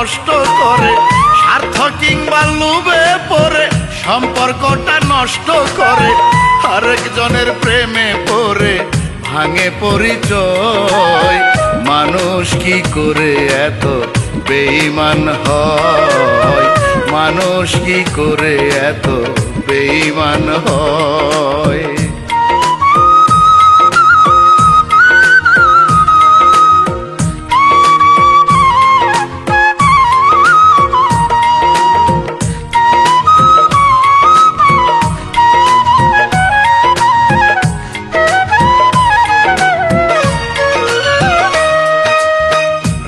নষ্ট করে, স্বার্থ কিংবা লোভে পড়ে সম্পর্কটা নষ্ট করে, আরেকজনের প্রেমে পড়ে ভাঙে পরিচয়। মানুষ কি করে এত বেঈমান হয়, মানুষ কি করে এত বেঈমান হয়।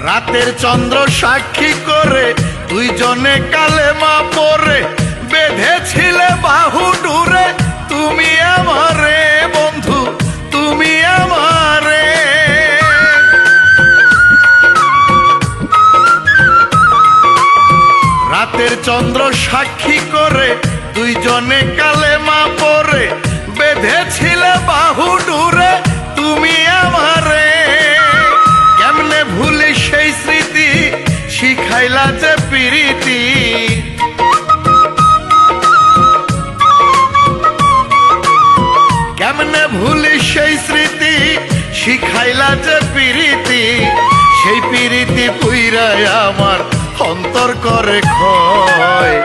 রাতের চন্দ্র সাক্ষী করে দুইজনে কালেমা পড়ে বেঁধেছিলে বাহু ডুরে, তুমি আমারে বন্ধু তুমি আমারে। রাতের চন্দ্র সাক্ষী করে দুইজনে কালেমা পড়ে বেঁধেছিলে বাহু ডুরে, তুমি আমারে। কেমনে ভুলি সেই স্মৃতি শিখাইলা যে প্রীতি, কেমনে ভুলি সেই স্মৃতি শিখাইলা যে প্রীতি, সেই প্রীতি পুইরায় আমার অন্তর করে ক্ষয়।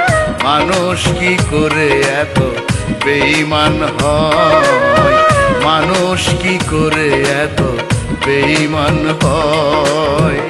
মানুষ কি করে এত বেঈমান হয়, মানুষ কি করে এত বেঈমান হয়।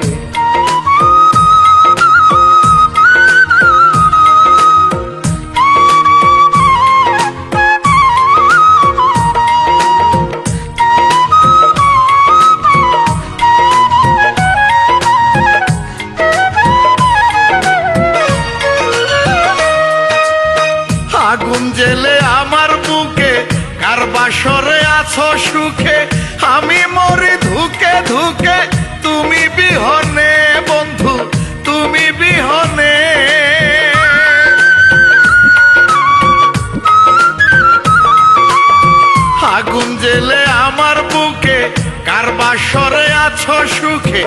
আগুন জেলে আমার বুকে কার বাসরে আছো সুখে, আমি মরি ধুকে ধুকে তুমি বিহনে বন্ধু তুমি বিহনে। আগুন জেলে আমার বুকে কার বাসরে আছো সুখে,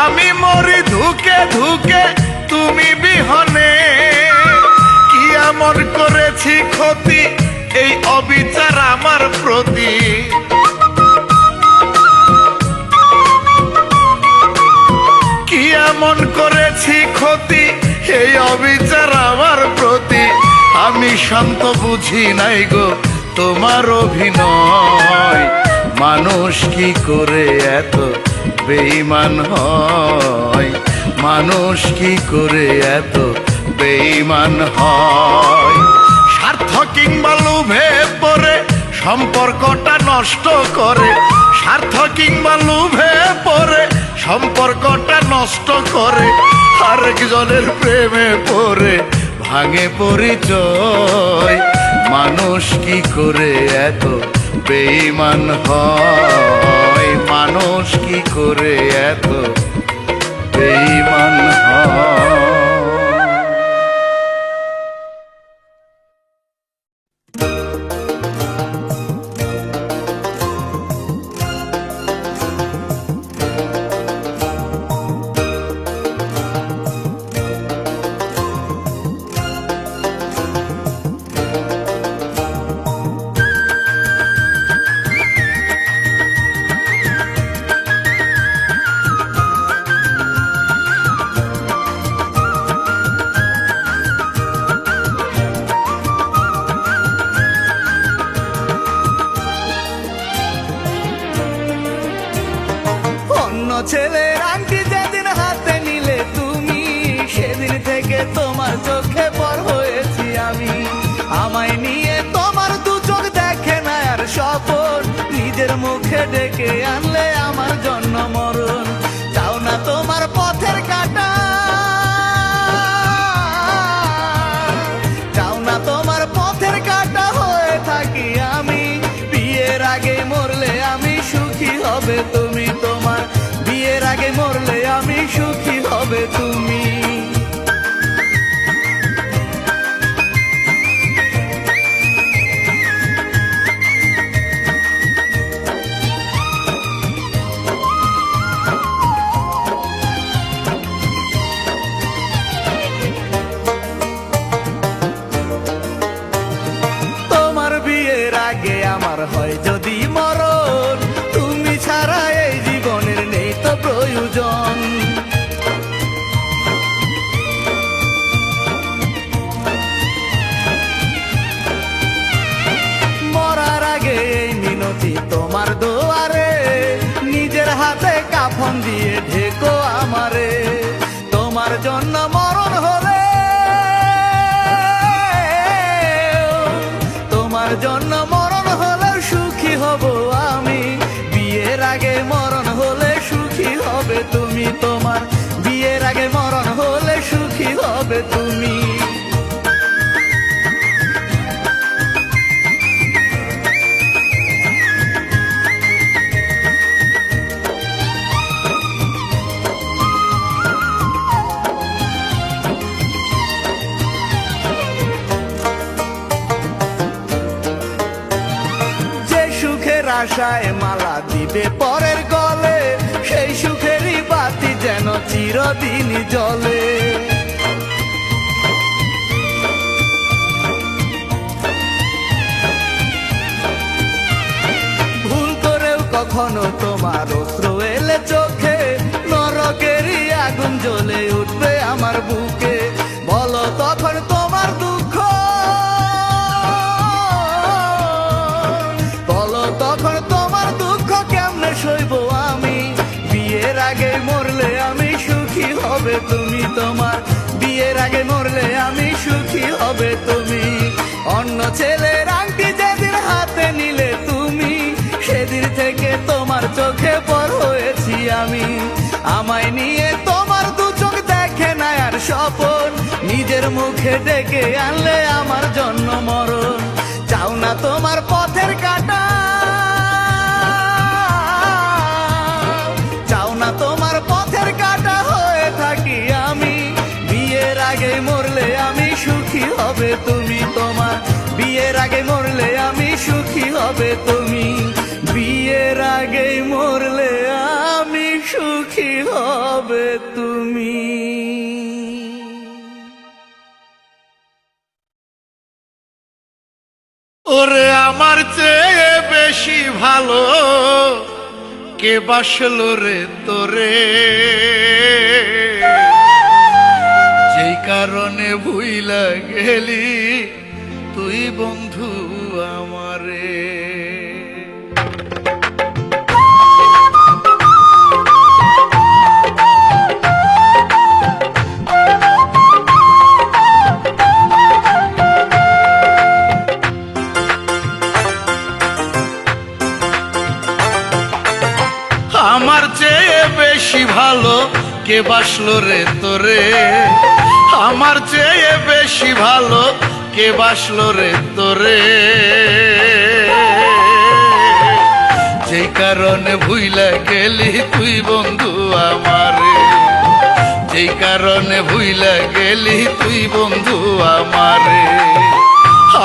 আমি মরি ধুকে ধুকে তুমি বিহনে। কি এমন করেছি ক্ষতি এই অবিচার আমার প্রতি, কি এমন করেছি ক্ষতি এই অবিচার আমার প্রতি। আমি শান্ত বুঝি নাই গো তোমার অভিনয়, মানুষ কি করে এত বেঈমান হয়, মানুষ কি করে এত বেঈমান হয়। স্বার্থ কিংবা লোভে পড়ে সম্পর্কটা নষ্ট করে, স্বার্থ কিংবা লোভে পড়ে সম্পর্কটা নষ্ট করে, আরেকজনের প্রেমে পড়ে ভাঙে পরিচয়। মানুষ কি করে এত বেঈমান হয়, মানুষ কি করে এত বেঈমান হয়। ছেলের আংটি যেদিন হাতে নিলে তুমি, সেদিন থেকে তোমার চোখে পর হয়েছি আমি। আমায় নিয়ে তোমার দু চোখ দেখে না আর স্বপন, নিজের মুখে ডেকে আনলে আমার জন্য মরণ। চাও না তোমার পথের কাটা, চাও না তোমার পথের কাটা হয়ে থাকি আমি। বিয়ের আগে মরলে আমি সুখী হবে তুমি, তোমার বিয়ের আগে মরলে আমি সুখী হবে তুমি। আমার হয় যদি মরণ, তুমি ছাড়া এই জীবনের নেই তো প্রয়োজন। মরার আগে এই মিনতি তোমার দুয়ারে, নিজের হাতে কাফন দিয়ে ঢেকো আমারে। তোমার জন্য মরণ হলে, তোমার জন্য মরণ হলে সুখী হব আমি। বিয়ের আগে মরণ হলে সুখী হবে তুমি, তোমার বিয়ের আগে মরণ হলে সুখী হবে তুমি। আশায় মালা দিবে পরের গলে, সেই সুখেরই বাতি যেন চিরদিনই জ্বলে। ভুল করেও কখনো তোমার অশ্রু এলে চোখে, নরকেরই আগুন জ্বলে উঠবে আমার বুকে। বলো তখন তোমার দুঃখ, তখন তোমার দুঃখ কেমনে সইব আমি। বিয়ের আগে মরলে আমি সুখী হবে তুমি, তোমার বিয়ের আগে মরলে আমি সুখী হবে তুমি। অন্য ছেলের আংটি যেদিন হাতে নিলে তুমি, সেদিন থেকে তোমার চোখে পর হয়েছি আমি। আমায় নিয়ে তোমার দু চোখ দেখে না আর স্বপন, নিজের মুখে ডেকে আনলে আমার জন্ম মরণ। চাও না তোমার পথের কাটা, তোমার পথের কাটা হয়ে থাকি আমি। বিয়ের আগে মরলে আমি সুখী হবে তুমি, তোমার বিয়ের আগে মরলে আমি সুখী হবে তুমি। বিয়ের আগে মরলে আমি সুখী হবে তুমি। ওরে আমার চেয়ে বেশি ভালো কে বাসলো রে তোরে, যেই কারণে ভুইলা গেলি তুই বন্ধু আমারে। আমার চেয়ে বেশি ভালো কে বাসলো রে তোরে, আমার চেয়ে বেশি ভালো কে বাসলো রে তোরে, যেই কারণে ভুইলা গেলি তুই বন্ধু আমারে, যেই কারণে ভুইলা গেলি তুই বন্ধু আমারে।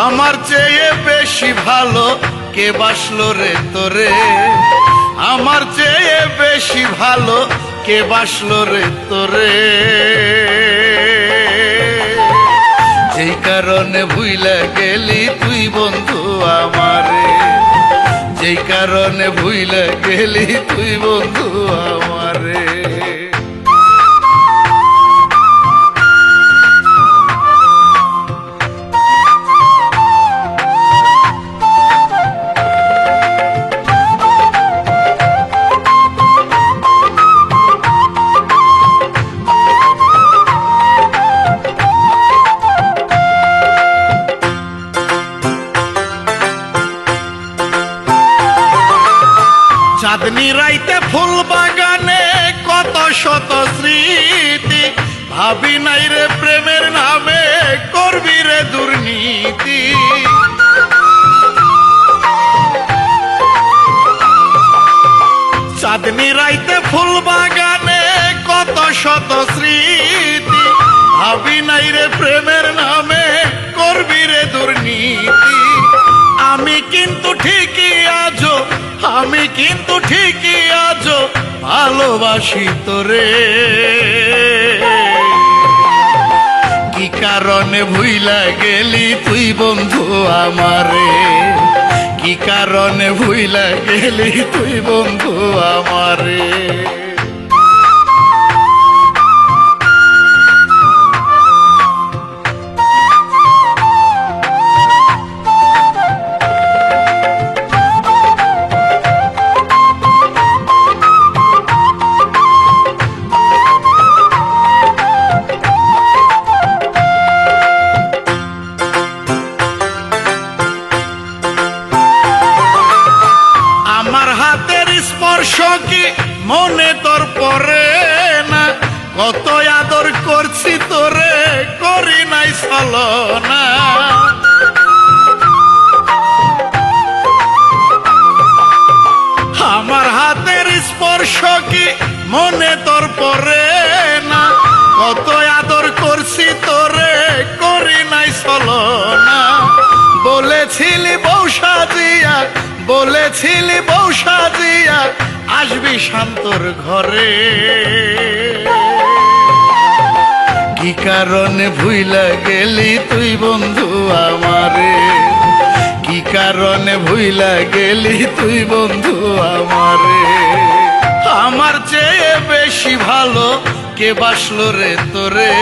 আমার চেয়ে বেশি ভালো কে বাসলো রে তোরে, আমার চেয়ে বেশি ভালো কে বাসলো রে তোরে, যেই কারণে ভুইলা গেলি তুই বন্ধু আমারে, যেই কারণে ভুইলা গেলি তুই বন্ধু আমারে। চাঁদনি রাইতে ফুল বাগানে কত শত স্মৃতি, ভাবি নাই রে প্রেমের নামে করবি রে দুর্নীতি। চাঁদনি রাইতে ফুল বাগানে কত শত স্মৃতি, ভাবি নাই রে প্রেমের নামে করবি রে দুর্নীতি। আমি কিন্তু ঠিকই আজো, আমি কিন্তু ঠিকই আজো ভালোবাসি তোরে, কি কারণে ভুইলা গেলি তুই বন্ধু আমারে, কি কারণে ভুইলা গেলি তুই বন্ধু আমারে। আমার হাতের স্পর্শ কি মনে তোর পরে না, কত আদর করছি তোরে করি নাই ছলনা। আমার হাতের স্পর্শ কি মনে তোর পরে না, কত আদর করছি তোরে করি নাই ছলনা। বলেছিলি বউ সাজিয়া, বলেছিলি বউ সাজিয়া আসবি শান্তর ঘরে, কি কারণে ভুইলা গেলি তুই বন্ধু আমারে, কি কারণে ভুইলা গেলি তুই বন্ধু আমারে। আমার চেয়ে বেশি ভালো কে বাসলো রে তোরে,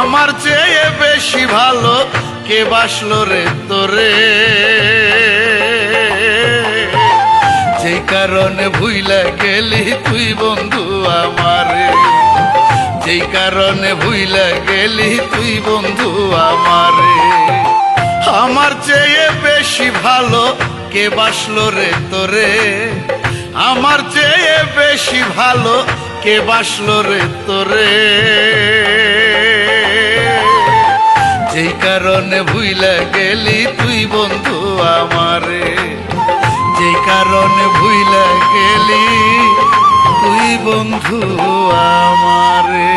আমার চেয়ে বেশি ভালো কে বাসলো রে তোরে। যেই কারণে ভুইলা গেলি তুই বন্ধু আমারে, যেই কারণে ভুইলা গেলি তুই বন্ধু আমারে। আমার চেয়ে বেশি ভালো কে বাসলো রে তোরে, আমার চেয়ে বেশি ভালো কে বাসলো রে তোরে। যেই কারণে ভুইলা গেলি তুই বন্ধু আমারে, যেই কারণে ভুইলা গেলি তুই বন্ধু আমারে।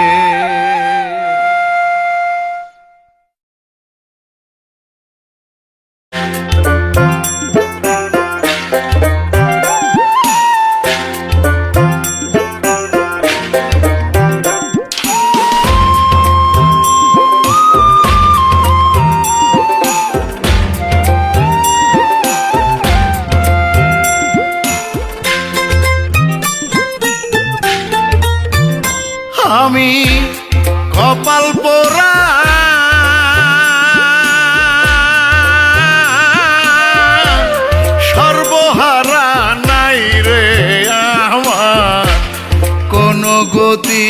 আমি কপাল পোড়া সর্বহারা নাই রে আমার কোনো গতি,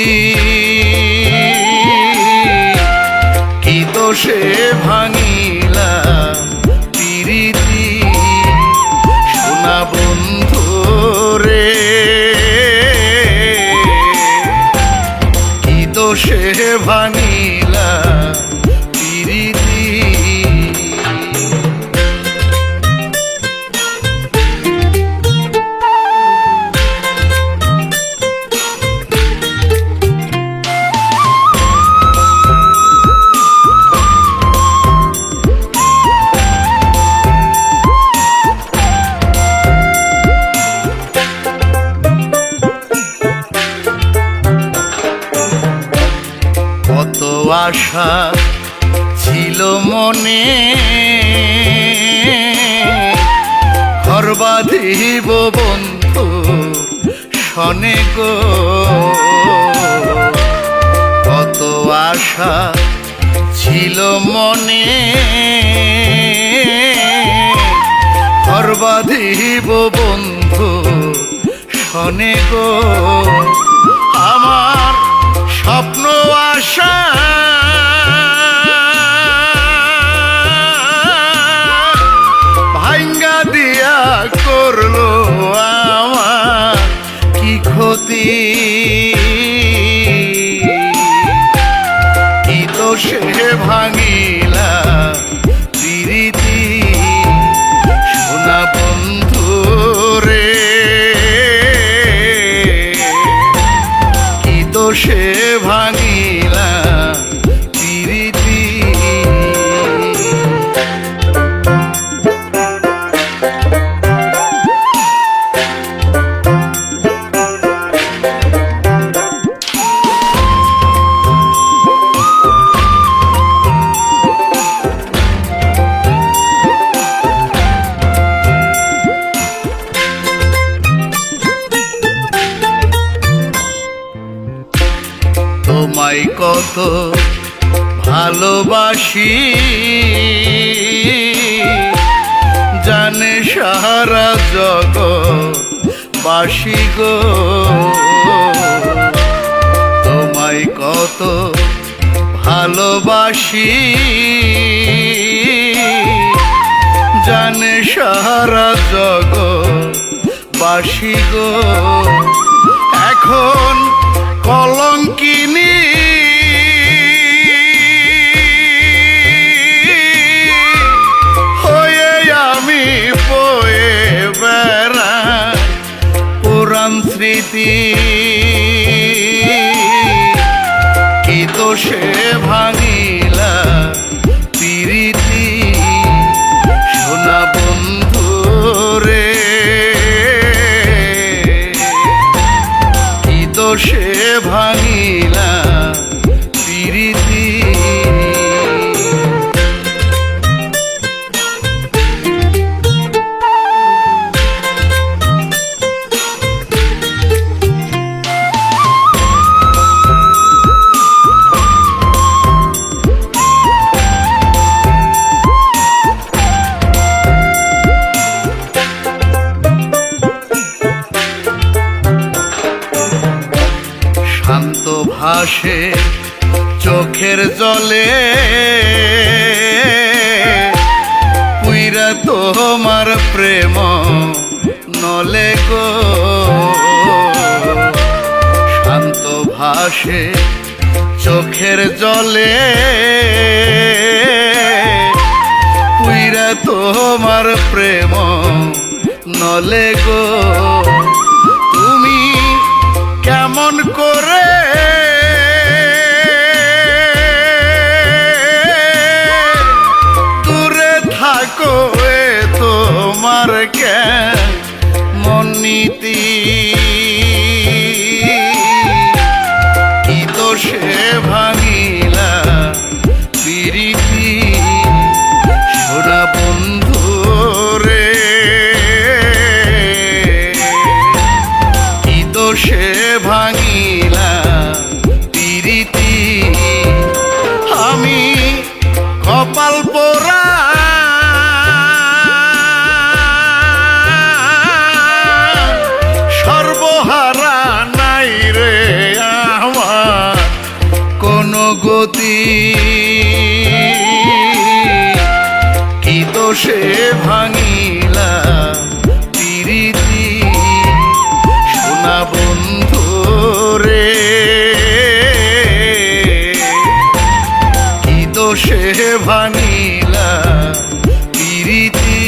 কি দোষে ভাঙিলা প্রীতি সোনা বন্ধু রে, দোষে ভাঙিলা প্রীতি। কত আশা ছিল মনে ঘর বাঁধিব বন্ধু শনে গো, কত আশা ছিল মনে ঘর বাঁধিব বন্ধু শনে গো। আমার স্বপ্ন আশা ভাঙ্গা দিয়া করলো আমার কি ক্ষতি, কি দোষে ভাঙিলা প্রীতি সোনা বন্ধু রে, কি দোষে ভাঙিলা প্রীতি। ভালোবাসি জানে সারা জগৎবাসী গো, তোমায় কত ভালোবাসি জানে সারা জগৎবাসী গো। এখন কলঙ্কিনী হয়ে আমি বয়ে বেড়াই পুরাণ স্মৃতি, কি দোষে ভাঙিলা প্রীতি সোনা বন্ধু রে, কি দোষে ভাঙিলা প্রীতি। শান্ত ভাসে চোখের জলে পুইরা তোমার প্রেম নলে গো, শান্ত ভাসে চোখের জলে পুইরা তোমার প্রেম নলে গো। তুমি কেমন করে দূরে থাকো এ তোমার কেমন নীতি, কি দোষে ভাঙিলা প্রীতি সোনা বন্ধু রে, কি দোষে ভাঙিলা প্রীতি। আমি কপাল পোড়া সর্বহারা নাই রে আমার কোনো গতি, কি দোষে ভাঙিলা প্রীতি সোনা বন্ধু রে, কি দোষে ভাঙিলা প্রীতি।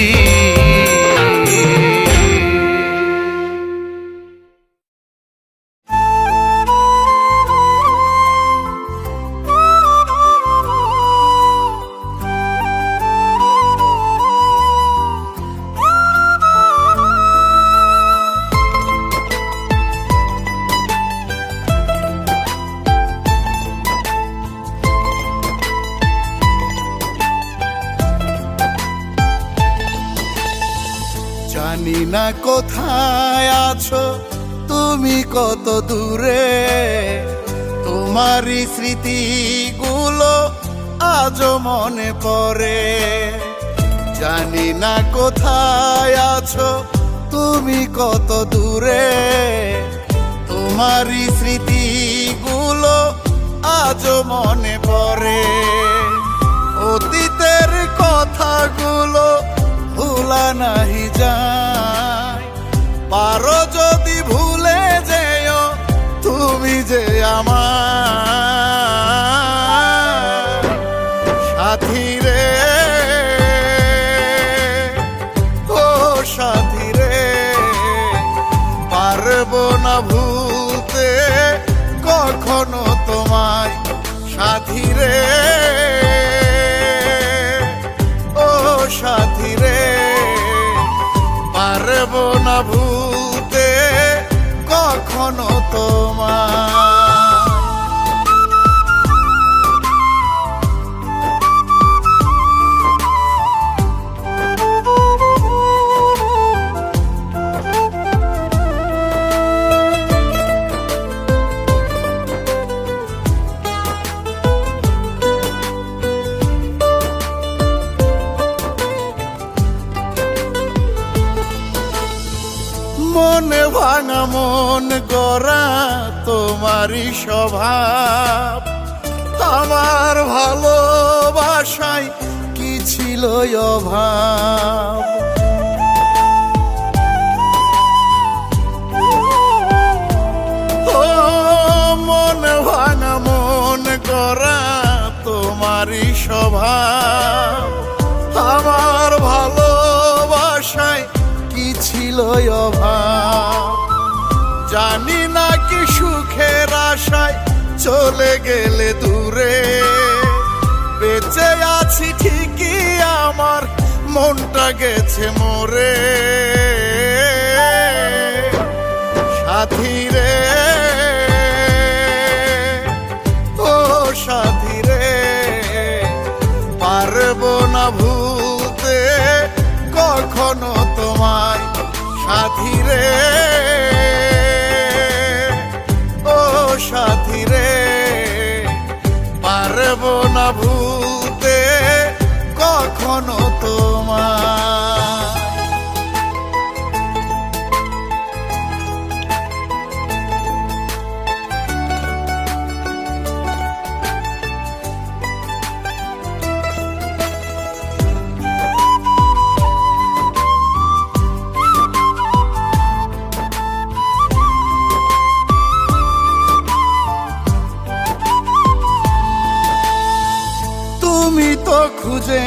জানি না কোথায় আছো তুমি কত দূরে, তোমারই স্মৃতিগুলো আজও মনে পড়ে। জানি না কোথায় আছো তুমি কত দূরে, তোমারই স্মৃতিগুলো আজও মনে পড়ে। অতীতের কথাগুলো ভুলা নাহি যায়, পারো যদি ভুলে যেও তুমি যে আমার সাথী রে, ও সাথী রে, পারবো না ভুলতে কখনো তোমায় সাথী রে, ও সাথী রে, পারবো না ভুলতে কখনো তোমায়। মনে ভাঙা মন গড়া তোমারই স্বভাব, আমার ভালোবাসায় কি ছিল অভাব। ও মনে ভাঙা মন গড়া তোমারই স্বভাব, আমার ভালোবাসায় কি ছিল অভাব। জানি না কি সুখের আশায় চলে গেলে দূরে, বেঁচে আছি ঠিকই আমার মনটা গেছে মরে। সাথী রে ও সাথী রে, পারবো না ভুলতে কখনো তোমায়। সাথী রে ও সাথী রে, পারবো না ভুলতে কখনো তোমায়। তুমি তো খুঁজে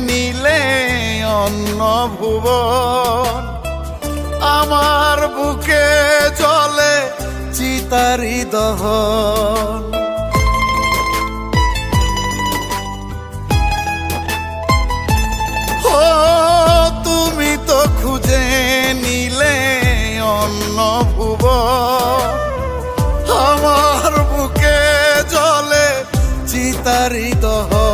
নিলে অন্য ভুবন, আমার বুকে জ্বলে চিতারি দহন। ও তুমি তো খুঁজে নিলে অন্য ভুবন, আমার বুকে জ্বলে চিতারি দহন।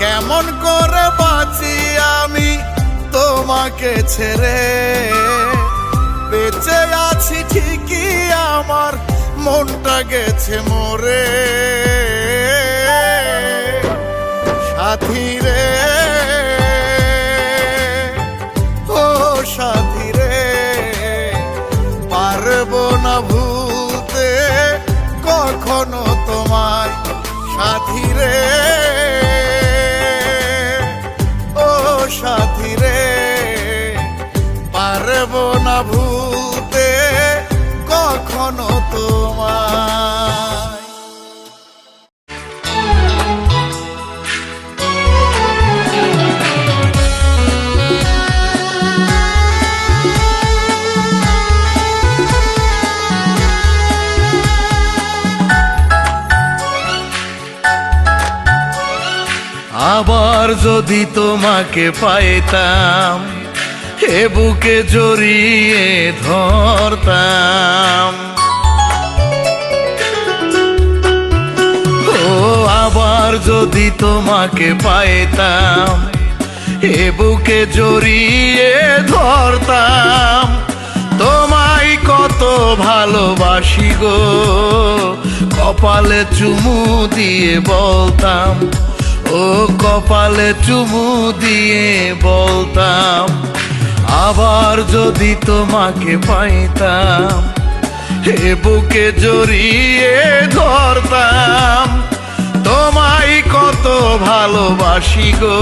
কেমন করে বাঁচি আমি তোমাকে ছেড়ে, বেঁচে আছি ঠিকই আমার মনটা গেছে মরে। সাথী রে ও সাথী রে, পারবো না ভুলতে কখনো তোমায়। সাথী রে ও সাথী রে, পারবো না ভুলতে কখনো তোমায়। আবার যদি তোমাকে পাইতাম, এ বুকে জড়িয়ে ধরতাম। ও আবার যদি তোমাকে পাইতাম, এ বুকে জড়িয়ে ধরতাম। তোমায় কত ভালোবাসি গো, কপালে চুমু দিয়ে বলতাম। ও কপালে চুমু দিয়ে বলতাম, আবার যদি তোমাকে পাইতাম, এ বুকে জড়িয়ে ধরতাম। তোমায় কত ভালোবাসি গো,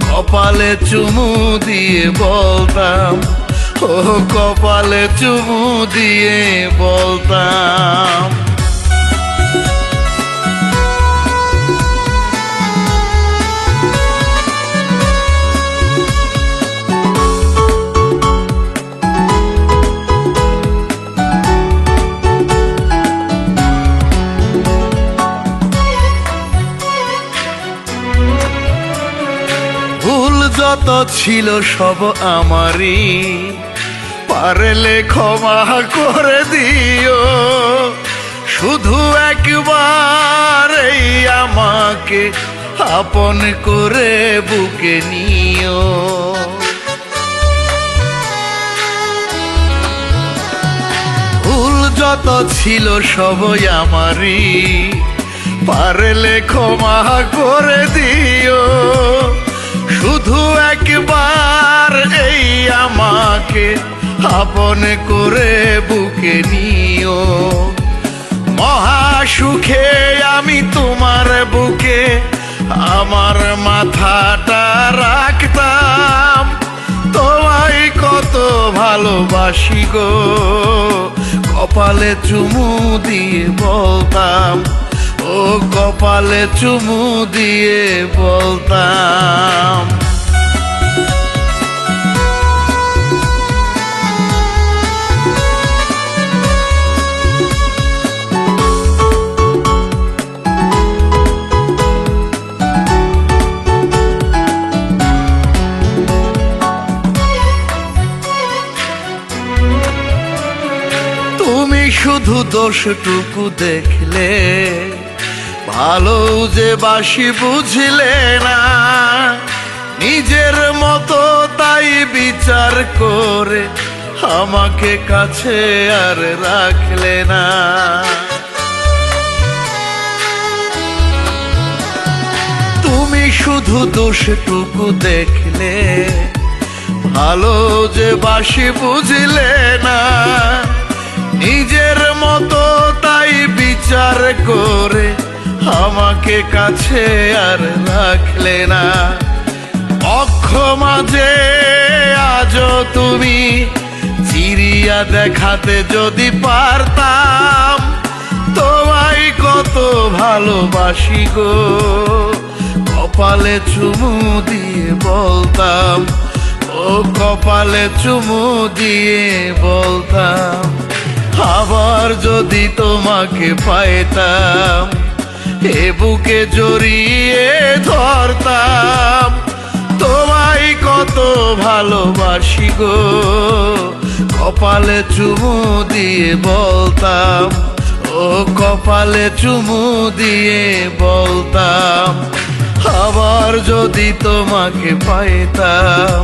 কপালে চুমু দিয়ে বলতাম। ও কপালে চুমু দিয়ে বলতাম। যত ছিল সব আমারই, পারলে ক্ষমা করে দিও। শুধু একবার এই আমাকে আপন করে বুকে নিও। ভুল যত ছিল সবই আমারই, পারলে ক্ষমা করে দিও। শুধু একবার এই আমাকে আপন করে বুকে নিও। মহা সুখে আমি তোমার বুকে আমার মাথাটা রাখতাম। তোমায় কত ভালোবাসি গো, কপালে চুমু দিয়ে বলতাম, ও কপালে চুমু দিয়ে বলতাম। তুমি শুধু দোষটুকু দেখলে, ভালো যে বাসি বুঝলে না। নিজের মতো তাই বিচার করে আমাকে কাছে আর রাখলে না। তুমি শুধু দোষটুকু দেখলে, ভালো যে বাসি বুঝলে না। নিজের মতো তাই বিচার করে আমাকে কাছে আর রাখলে না। অক্ষ মাঝে আজও তুমি চিরিয়া দেখাতে যদি পারতাম, তোমায় কত ভালোবাসি গো, কপালে চুমু দিয়ে বলতাম, ও কপালে চুমু দিয়ে বলতাম। আবার যদি তোমাকে পাইতাম, এ বুকে জড়িয়ে ধরতাম। তোমায় কত ভালোবাসি গো, কপালে চুমু দিয়ে বলতাম, ও কপালে চুমু দিয়ে বলতাম। আবার যদি তোমাকে পাইতাম,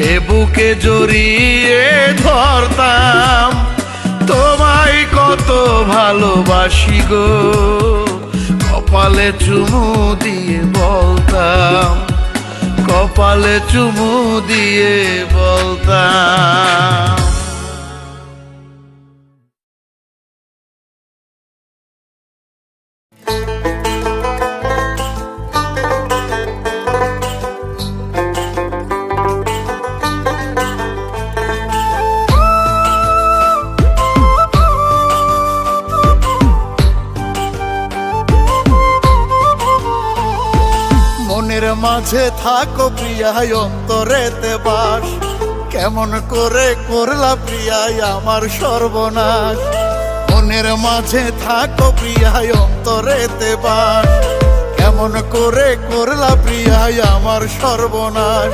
এ বুকে জড়িয়ে ধরতাম। তোমায় কত ভালোবাসি গো, কপালে চুমু দিয়ে বলতাম, কপালে চুমু দিয়ে বলতাম। মনের মাঝে থাকো প্রিয়ায় অন্তরেতে বাস, কেমন করে করলা প্রিয়ায় আমার সর্বনাশ। মনের মাঝে থাকো প্রিয়ায় অন্তরেতে বাস, কেমন করে করলা প্রিয়ায় আমার সর্বনাশ।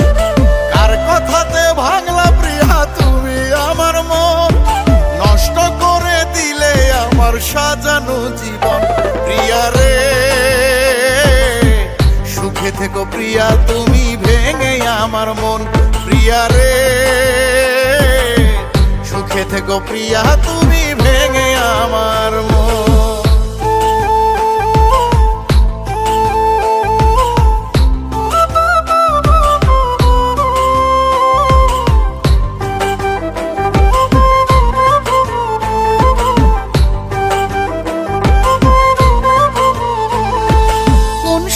কার কথাতে ভাঙলা প্রিয়া তুমি আমার মন, নষ্ট করে দিলে আমার সাজানো জীবন। প্রিয়া রে সুখে থেকো প্রিয়া, তুমি ভেঙে আমার মন। প্রিয়া রে সুখে থেকো প্রিয়া, তুমি ভেঙে আমার মন।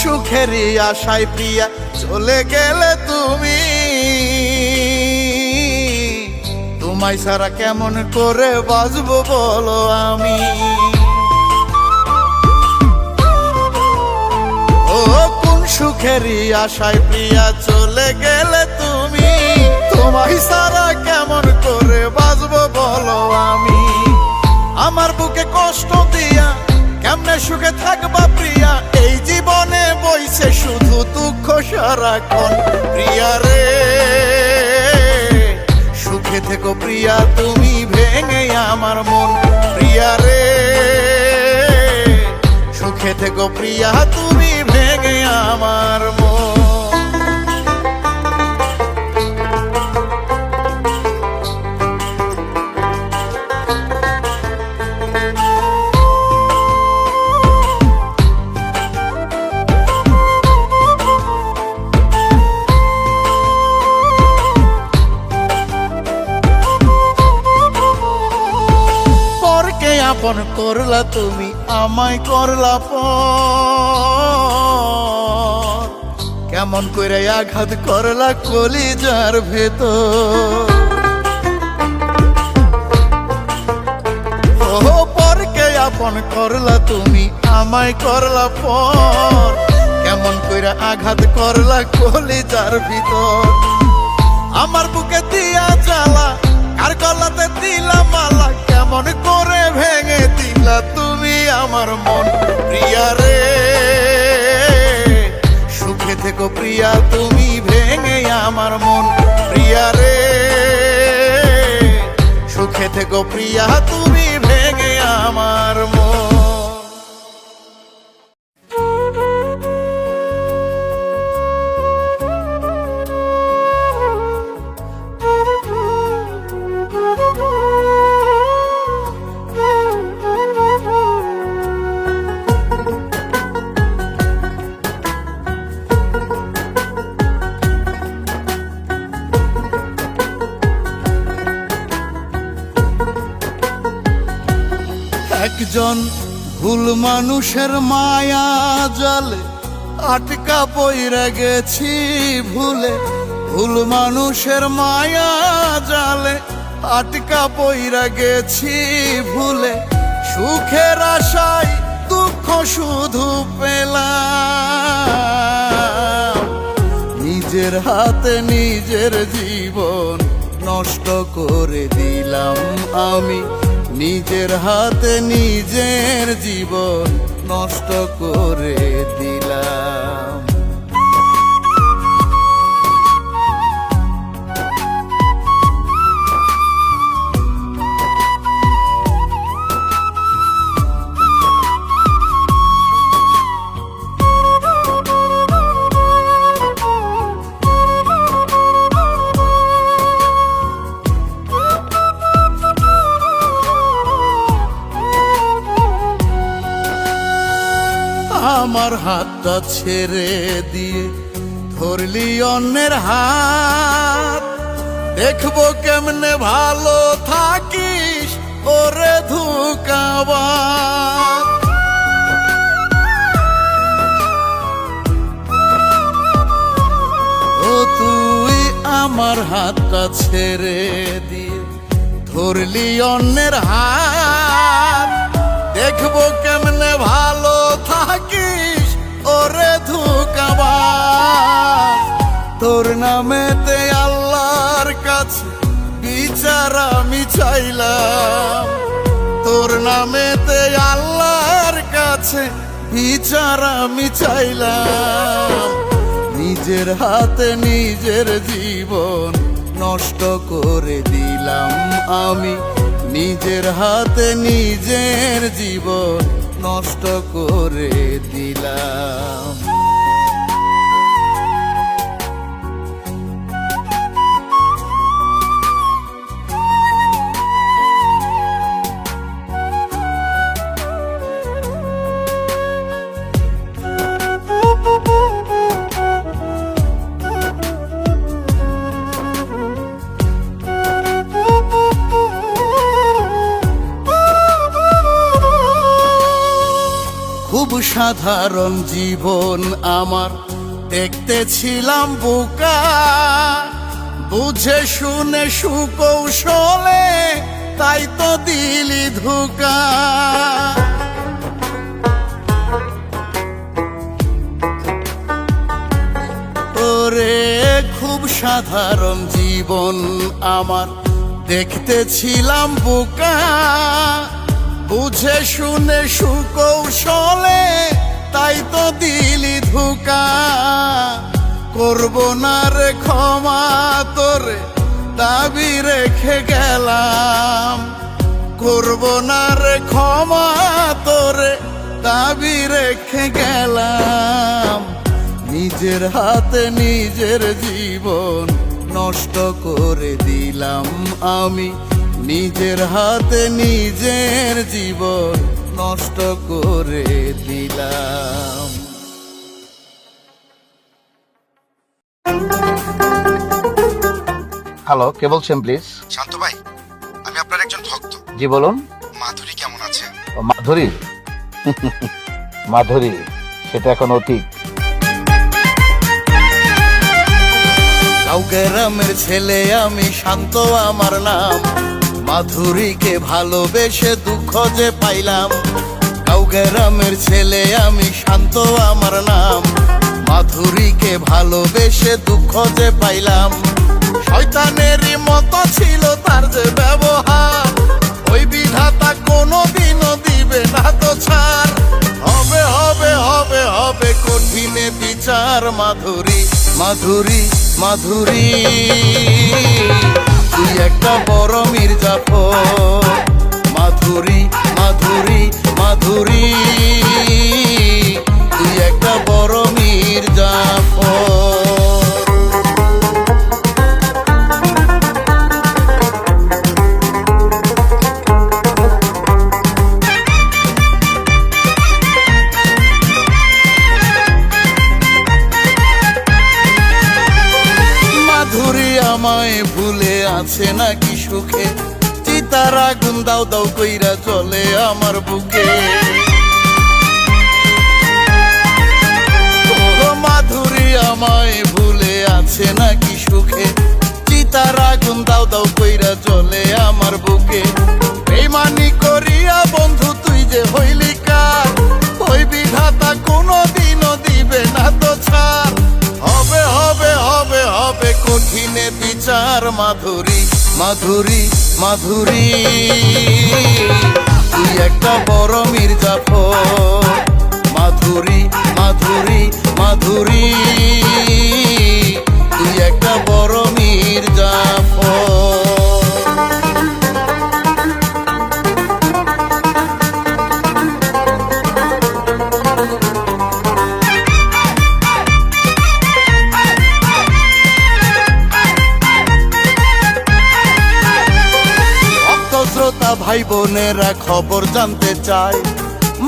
সুখেরই আশায় প্রিয়া চলে গেলে তুমি, তোমায় ছাড়া কেমন করে বাঁচবো বলো আমি। ও কোন সুখেরই আশায় প্রিয়া চলে গেলে তুমি, তোমায় ছাড়া কেমন করে বাঁচবো বলো আমি। আমার বুকে কষ্ট দিয়া কেমনে সুখে থাকবা প্রিয়া, এই জীবনে বইছে শুধু দুঃখ সারাক্ষণ। প্রিয়া রে সুখে থেকো প্রিয়া, তুমি ভেঙে আমার মন। প্রিয়া রে সুখে থেকো প্রিয়া, তুমি ভেঙে আমার মন। আপন করলা তুমি আমায় করলা পর কেমন করে আঘাত করলা কলিজার ভেতর ও পরকে আপন করলা তুমি আমায় করলা পর কেমন করে আঘাত করলা কলিজার ভিতর আমার বুকে দিয়া জ্বালা আর গলাতে দিলা মালা কেমন করে ভেঙে দিলা তুমি আমার মন প্রিয়া রে সুখে থেকো প্রিয়া তুমি ভেঙে আমার মন প্রিয়া রে সুখে থেকো প্রিয়া তুমি ভেঙে আমার মন একজন ভুল মানুষের মায়া জালে আটকা পইরা গেছি ভুলে ভুল মানুষের মায়া জালে আটকা পইরা গেছি ভুলে সুখের আশায় দুঃখ শুধু পেলাম নিজের হাতে নিজের জীবন নষ্ট করে দিলাম আমি নিজের হাতে নিজের জীবন নষ্ট করে দিলাম আমার হাতটা ছেড়ে দিয়ে ধরলি অন্যের হাত দেখবো কেমনে ভালো থাকিস ওরে ধোঁকাবাজ ও তুই আমার হাতটা ছেড়ে দিয়ে ধরলি অন্যের হাত দেখবো কেমনে ভালো থাকিস ওরে ধোঁকাবাজ তোর নামেতে আল্লাহর কাছে বিচার আমি চাইলাম তোর নামেতে আল্লাহর কাছে বিচার আমি চাইলাম নিজের হাতে নিজের জীবন নষ্ট করে দিলাম আমি নিজের হাতে নিজের জীবন নষ্ট করে দিলাম খুব সাধারণ জীবন আমার দেখতে ছিলাম বোকা বুঝে শুনে সুকৌশলে তাই তো দিলি ধোঁকা ওরে খুব সাধারণ জীবন আমার দেখতে ছিলাম বোকা বুঝে শুনে সুকৌশলে তাই তো দিলি ধোঁকা করব না রে ক্ষমা তোরে দাবি রেখে গেলাম করব না রে ক্ষমা তোরে দাবি রেখে গেলাম নিজের হাতে নিজের জীবন নষ্ট করে দিলাম আমি নিজের হাতে নিজের জীবন নষ্ট করে দিলাম হ্যালো, কে বলছেন প্লিজ? শান্ত ভাই, আমি আপনার একজন ভক্ত। জি বলুন। মাধুরী কেমন আছে? মাধুরী মাধুরী সেটা এখন অতীত। গাঁও গ্রামের ছেলে আমি, শান্ত আমার নাম, মাধুরীকে ভালোবেসে দুঃখ যে পাইলাম। গাঁও গ্রামের ছেলে আমি, শান্ত আমার নাম, মাধুরীকে ভালোবেসে দুঃখ যে পাইলাম। শয়তানেরই মতো ছিল তার যে ব্যবহার, ওই বিধাতা কোনোদিনও দিবে না তো ছাড়। হবে হবে হবে হবে কঠিনে বিচার। মাধুরী মাধুরী মাধুরী তুই একটা বড় মির্জাফর। মাধুরী মাধুরী মাধুরী তুই একটা বড় মির্জাফর। মাধুরী আমায় ভুলে আছে নাকি সুখে, চিতার আগুন দাও দাও কইরা চলে আমার বুকে। ও মাধুরী আমায় ভুলে আছে নাকি সুখে, চিতার আগুন দাও দাও কইরা চলে আমার বুকে। বেইমানি করিয়া বন্ধু তুই যে হইলি কার, ওই বিধাতা কোনোদিনও দিবে না তো ছাড়। হবে হবে হবে হবে কঠিনে বিচার। মাধুরী মাধুরী মাধুরী তুই একটা বড় মির্জাফর। মাধুরী মাধুরী মাধুরী তুই একটা বড় মির্জাফর। শ্রোতা ভাই বোনেরা খবর জানতে চায়,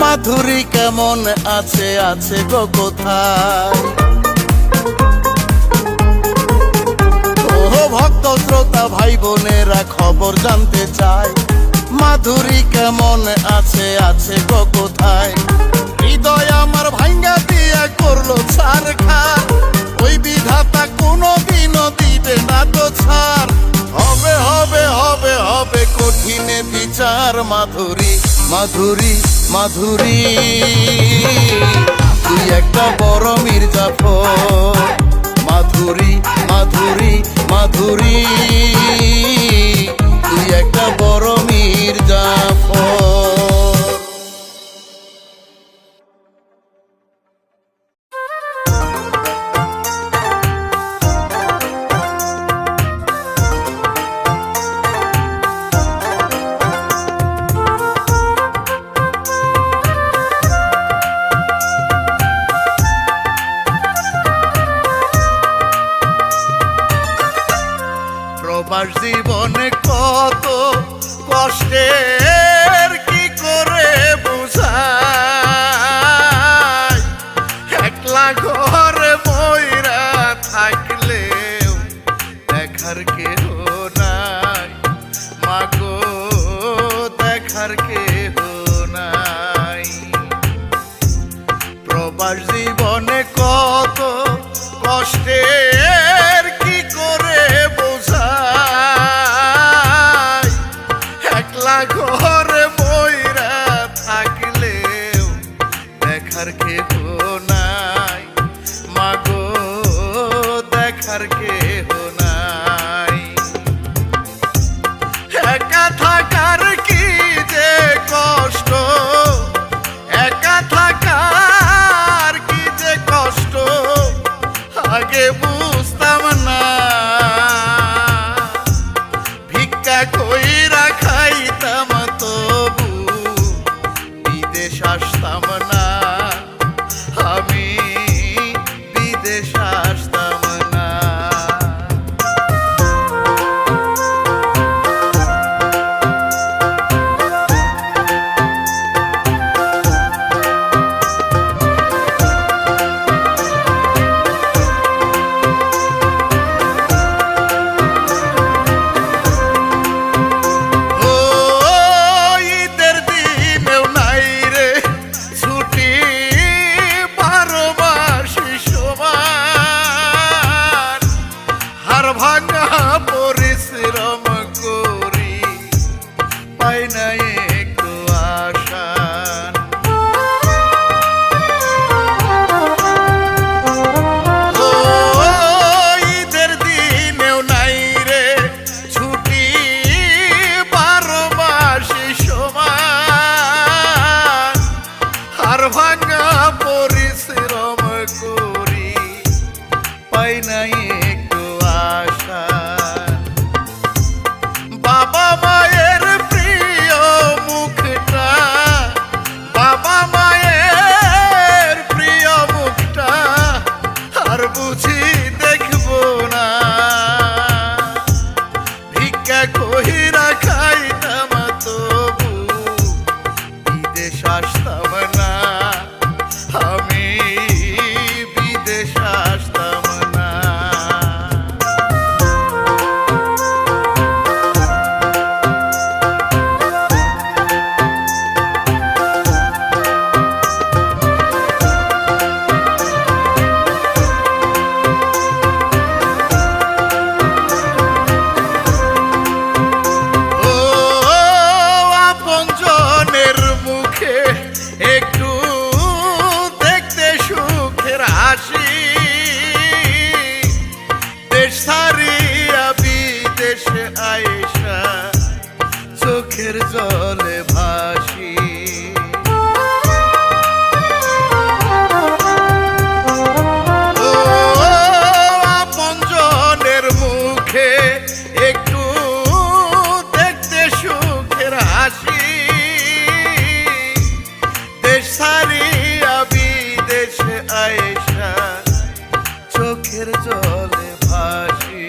মাধুরী কেমন আছে, আছে গো কোথায়? ও ভক্ত শ্রোতা ভাই বোনেরা খবর জানতে চায়, মাধুরী কেমন আছে, আছে গো কোথায়? হৃদয় আমার ভাঙ্গা দিয়া করলো ছারখার, ওই বিধাতা কোনোদিনও দিবে না তো ছাড়। হবে হবে হবে হবে কঠিনে বিচার। মাধুরী মাধুরী মাধুরী তুই একটা বড় মির্জাফর। মাধুরী মাধুরী মাধুরী তুই একটা বড় মির্জাফর। প্রবাস জীবনে কত কষ্টের কি করে বুঝাই, একলা ঘরে ময়রা থাকলেও দেখার কেহ নাই, মাগো দেখার কেহ নাই। প্রবাস জীবনে কত কষ্টের কি করে বোঝাই, একলা ঘরে ময়রা থাকলেও দেখার কেহ নাই, মাগো দেখার কেহ নাই। একা থাকার কি যে কষ্ট, একা থাকার কি যে কষ্ট, আগে বুঝতাম না। ভিক্ষা কইরা খাইতাম তবু বিদেশ আসতাম না, আমি বিদেশ আসতাম না। হাড় ভাঙা পরিশ্রম করি পাই না একটু আশা। ও ঈদের দিনেও নাই রে ছুটি, 12 মাসে সমান হাড় ভাঙা পরিশ্রম করি পাই না একটু আশা। বাবা মায়ের প্রিয় মুখটা, বাবা মায়ের প্রিয় মুখটা আর বুঝি দেখবো না। ভিক্ষা কইরা খাইতাম তবু বিদেশ আসতাম না, আমি বিদেশ আসতাম না। ও আপনজনের মুখে একটু দেখতে সুখের হাসি, দেশ ছাড়িয়া বিদেশে আইসা চোখের জলে ভাসি। ও আপনজনের মুখে একটু দেখতে সুখের হাসি, দেশ ছাড়িয়া বিদেশে আইসা চোখের জলে ভাসি।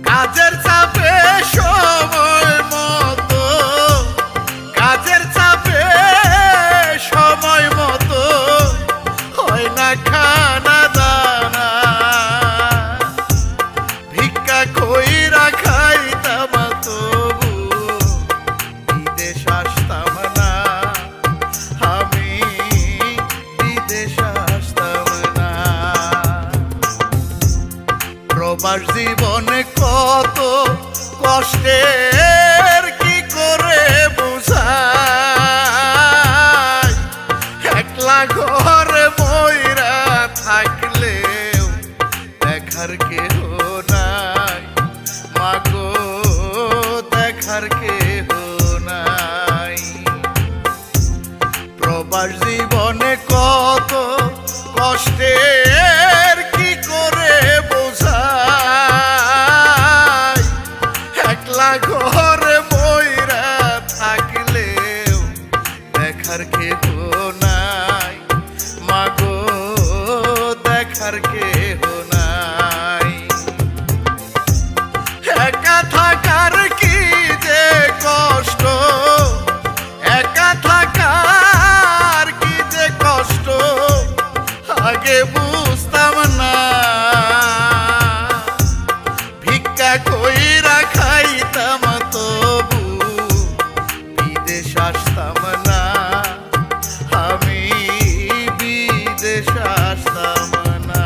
কাজের চাপে সময় মতো, কাজের চাপে সময় মতো হয় না খানা দানা। ভিক্ষা কইরা খাইতাম তবু বিদেশ আসতাম না, আমি বিদেশ আসতাম না। প্রবাস জীবনে কত কষ্টের কি করে বুঝাই, একলা ঘরে ময়রা থাকলেও দেখার কেহ নাই, মাগো দেখার কেহ নাই। প্রবাস জীবনে কত কষ্টের কি করে বোঝাই, একলা ঘরে ময়রা থাকলেও দেখার কেহ নাই, মাগো দেখার কেহ নাই। একা থাকার কি যে কষ্ট, একা থাকার কি যে কষ্ট আগে বুঝতাম না। ভিক্ষা কইরা খাইতাম তবু বিদেশ আসতাম না, আমি বিদেশ আসতাম না।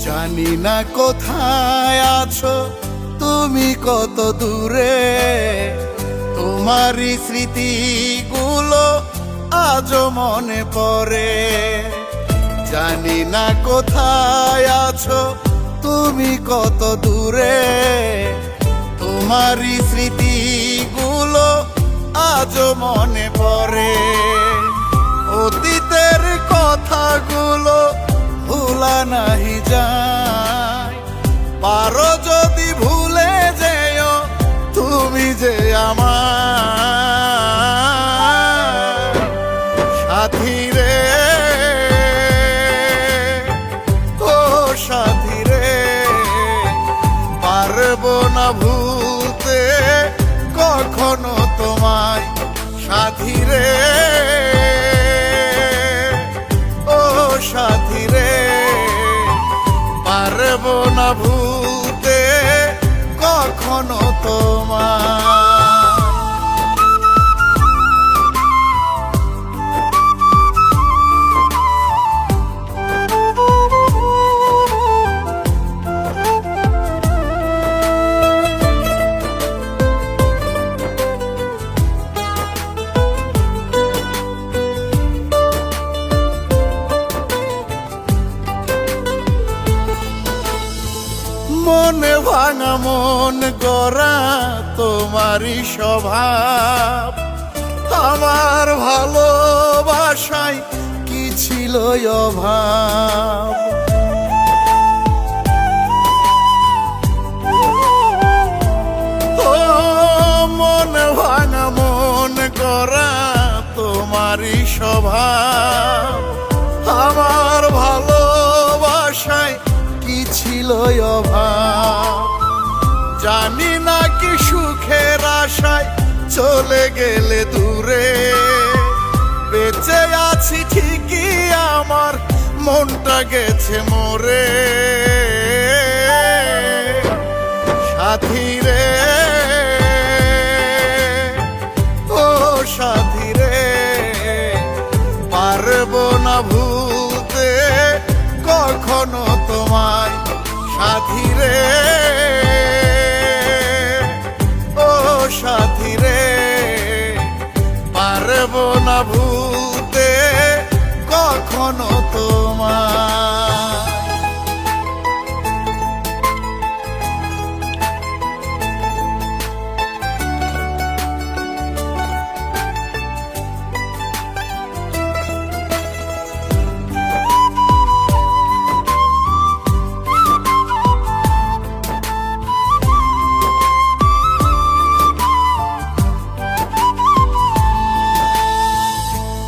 জানি না কোথায় আছো তুমি, কত দূরে, তোমারই স্মৃতিগুলো আজও মনে পড়ে। জানি না কোথায় আছো তুমি, কত দূরে, তোমারই স্মৃতিগুলো আজও মনে পড়ে। অতীতের কথাগুলো ভুলা নাহি যায়, পারো যদি ভুলে যেও তুমি যে আমার সাথী রে। ও সাথী রে, পারবো না ভুলতে কখনো তোমায় সাথী রে, ও সাথী রে, পারবো না ভুলতে কখনো তোমায়। মনে ভাঙা মন গড়া তোমারই স্বভাব, আমার ভালোবাসায় কি ছিল অভাব। ও মনে ভাঙা মন গড়া তোমারই স্বভাব, আমার ভালোবাসায় কি ছিল অভাব। জানি না কি সুখের আশায় চলে গেলে দূরে, বেঁচে আছি ঠিকই আমার মনটা গেছে মরে। সাথী রে, ও সাথী রে, পারবো না ভুলতে কখনো তোমায় সাথী রে, ও সাথী রে, পারবো না ভুলতে কখনো তোমায়।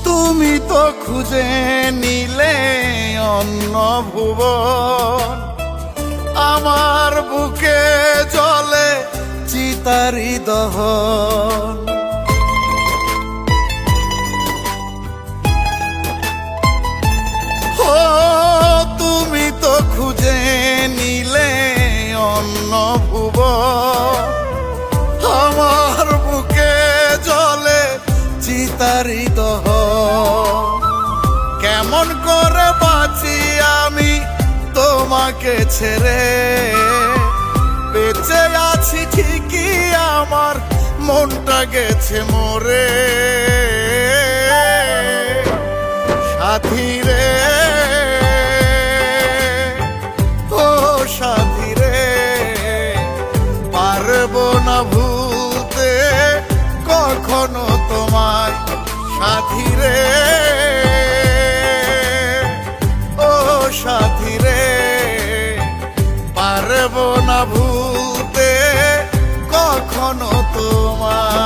তুমি তো খুঁজে নিলে অন্য ভুবন, আমার বুকে জ্বলে চিতারি দহন। ও তুমি তো খুঁজে নিলে অন্য ভুবন, আমার বুকে জ্বলে চিতারি দহন। কেমন করে বাঁচি আমি তোমাকে ছেড়ে, বেঁচে আছি ঠিকই আমার মনটা গেছে মরে। সাথী রে, ও সাথী রে, পারবো না ভুলতে কখনো তোমায় সাথী রে, ও সাথী রে, পারবো না ভুলতে কখনো তোমায়।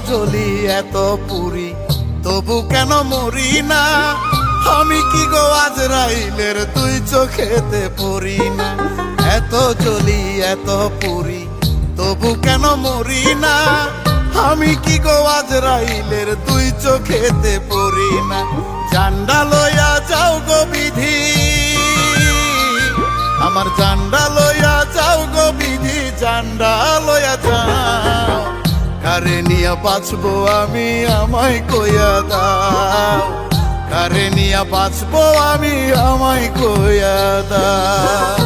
জ্বলি এত পুরি তবু কেন মরি না, আমি কি গো আজরাইলের তুই চোখেতে পড়ি না। এত জ্বলি এত পুরি তবু কেন মরি না, আমি কি গো আজরাইলের তুই চোখেতে পড়ি না। জান্ডা লইয়া যাও গো বিধি, আমার জান্ডা লইয়া যাও গো বিধি, জান্ডা লইয়া যাও। কারে নিয়া বাঁচবো আমি আমায় কইয়া দাও, কারে নিয়া বাঁচবো আমি আমায় কইয়া দাও।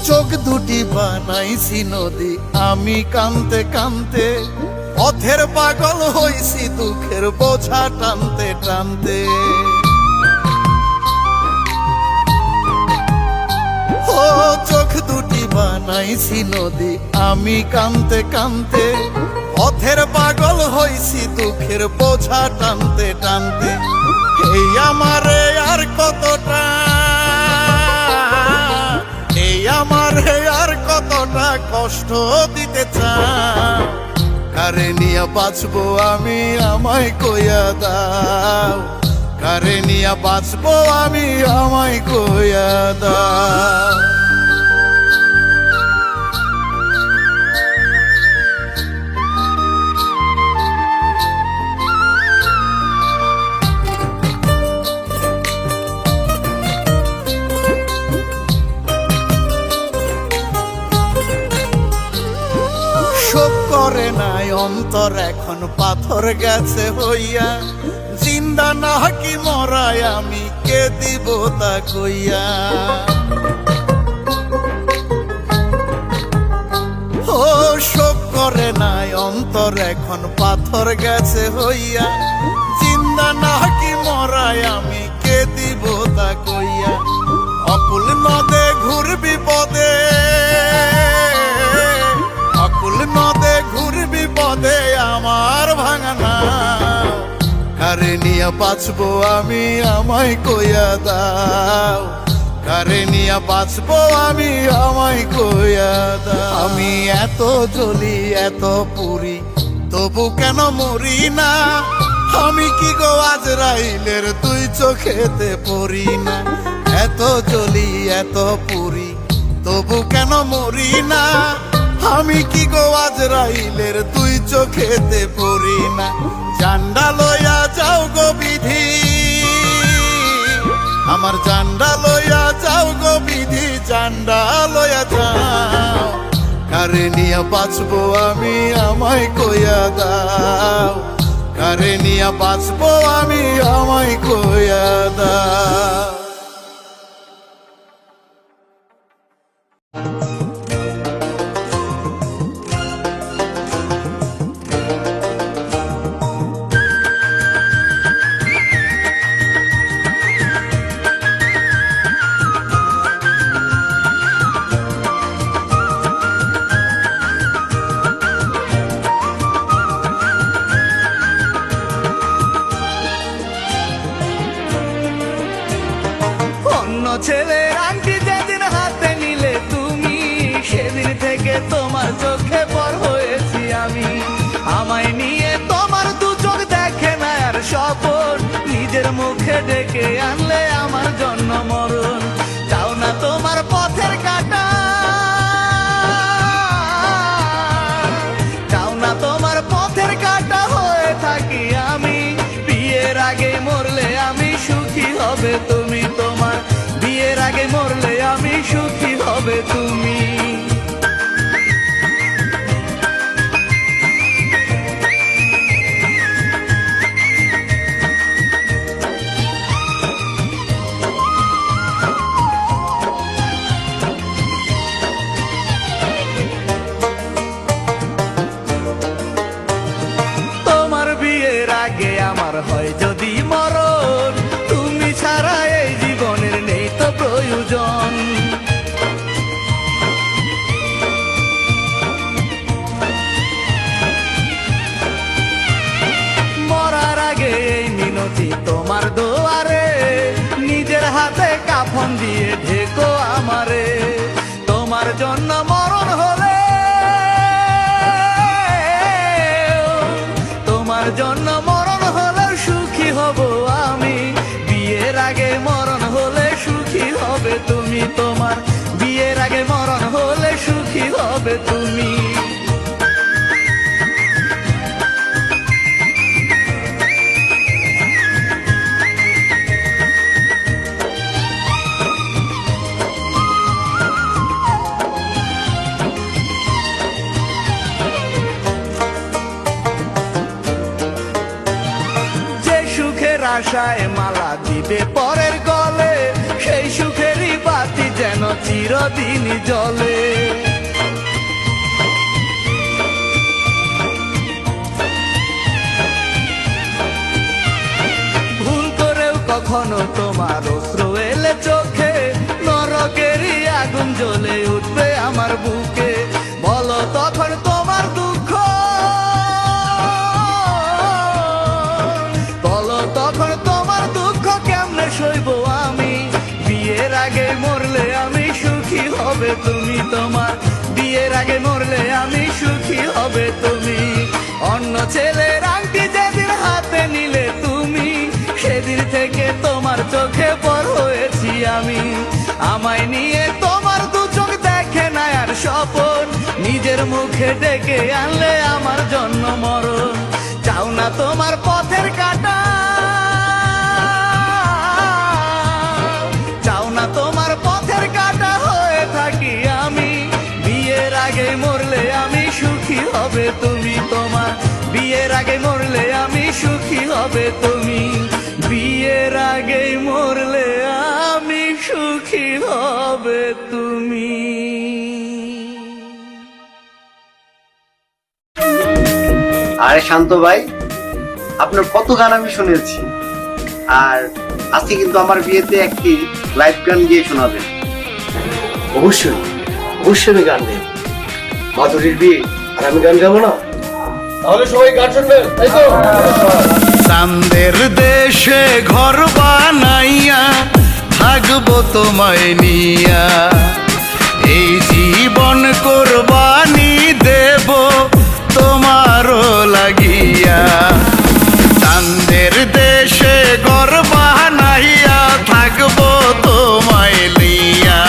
চোখ দুটি বানাইছি নদী আমি কানতে কানতে, পথের পাগল হইছি দুঃখের বোঝা টানতে টানতে। ও চোখ দুটি বানাইছি নদী আমি কানতে কানতে। পথের পাগল হইছি দুঃখের বোঝা টানতে টানতে। এই আমারে আর কতটা, এই আমারে আর কতটা কষ্ট দিতে চাও? কারে নিয়া বাঁচবো আমি আমায় কইয়া দাও, কারে নিয়া বাঁচবো আমি আমায় কইয়া দাও। শোক করে নাই অন্তর এখন পাথর গেছে হইয়া। জিন্দা না কি মরায় আমি কে দিব তা কইয়া। ও শোক করে নাই অন্তর এখন পাথর গেছে হইয়া। জিন্দা না কি মরায় আমি কে দিব তা কইয়া। অকুল নদে ঘুরবি পদে, অকুল নদে ঘুরবি পদে আমার ভাঙানা। কারে নিয়া বাঁচবো আমি আমায় কইয়া দাও, কারে নিয়া বাঁচবো আমি আমায় কইয়া দাও। আমি এত জ্বলি এত পুরি তবু কেন মরি না? আমি কি গো আজরাইলের তুই চোখেতে পড়ি না? এত জ্বলি এত পুরি তবু কেন মরি না? আমি কি গো আজরাইলের তুই চোখেতে পড়ি না? জান্ডা লইয়া যাও গো বিধি, আমার জান্ডা লইয়া যাও গো বিধি, জান্ডা লইয়া যাও। কারে নিয়া বাঁচবো আমি আমায় কইয়া দাও, কারে নিয়া বাঁচবো আমি আমায় কইয়া দাও। ছেলের আংটি যেদিন হাতে নিলে তুমি, সেদিন থেকে তোমার চোখে পর হয়েছি আমি। আমায় নিয়ে তোমার দু চোখ দেখে না আর স্বপন, নিজের মুখে ডেকে আনলে আমার জন্ম মরণ। চাও না তোমার পথের কাটা, চাও না তোমার পথের কাটা হয়ে থাকি আমি। বিয়ের আগে মরলে আমি সুখী হবে তুমি, তোমার বিয়ের আগে মরলে আমি সুখী হবে তুমি। তোমার বিয়ের আগে আমার হয় যদি মরণ, তুমি ছাড়া এই জীবনের নেই তো প্রয়োজন। মরার আগে এই মিনতি তোমার দুয়ারে, নিজের হাতে কাফন দিয়ে ঢেকো আমারে। তোমার জন্য মরণ হলে, তোমার জন্য মরণ হলে সুখী হব আমি। বিয়ের আগে মরণ হলে সুখী হবে তুমি, তোমার বিয়ের আগে মরণ হলে সুখী হবে তুমি। আশায় মালা দিবে পরের গলে, সেই সুখেরই বাতি যেন চিরদিনই জ্বলে। কখনো তোমার অশ্রু এলে চোখে, নরকেরই আগুন জ্বলে উঠবে আমার বুকে। বলো তখন তোমার দুঃখ, বলো তখন তোমার দুঃখ কেমনে সইব আমি। বিয়ের আগে মরলে আমি সুখী হবে তুমি, তোমার বিয়ের আগে মরলে আমি সুখী হবে তুমি। অন্য ছেলের আংটি যেদিন হাতে নিলে তুমি, সেদিন থেকে তোমার চোখে পর হয়েছি আমি। আমায় নিয়ে তোমার দু চোখ দেখে না আর স্বপন, নিজের মুখে ডেকে আনলে আমার জন্ম মরণ। চাও না তোমার পথের কাটা, চাও না তোমার পথের কাটা হয়ে থাকি আমি। বিয়ের আগে মরলে আমি সুখী হবে তুমি, তোমার বিয়ের আগে মরলে আমি সুখী হবে তুমি। বিয়ের আগে মরলে আমি সুখী হবে তুমি। আরে শান্ত ভাই, আপনার কত গান আমি শুনেছি, আর আজকে কিন্তু আমার বিয়েতে একটি লাইভ গান গিয়ে শোনাবেন। অবশ্যই অবশ্যই আমি গান দেব। মাধুরীর বিয়ে আর আমি গান গাবো না? তাহলে সবাই গান শুনবেন, তাই তো? চাঁদের দেশে ঘর বানাইয়া থাকবো তোমায় নিয়া, এই জীবন কোরবানি দেব তোমারও লাগিয়া। চাঁদের দেশে ঘর বানাইয়া থাকবো তোমায় লিয়া,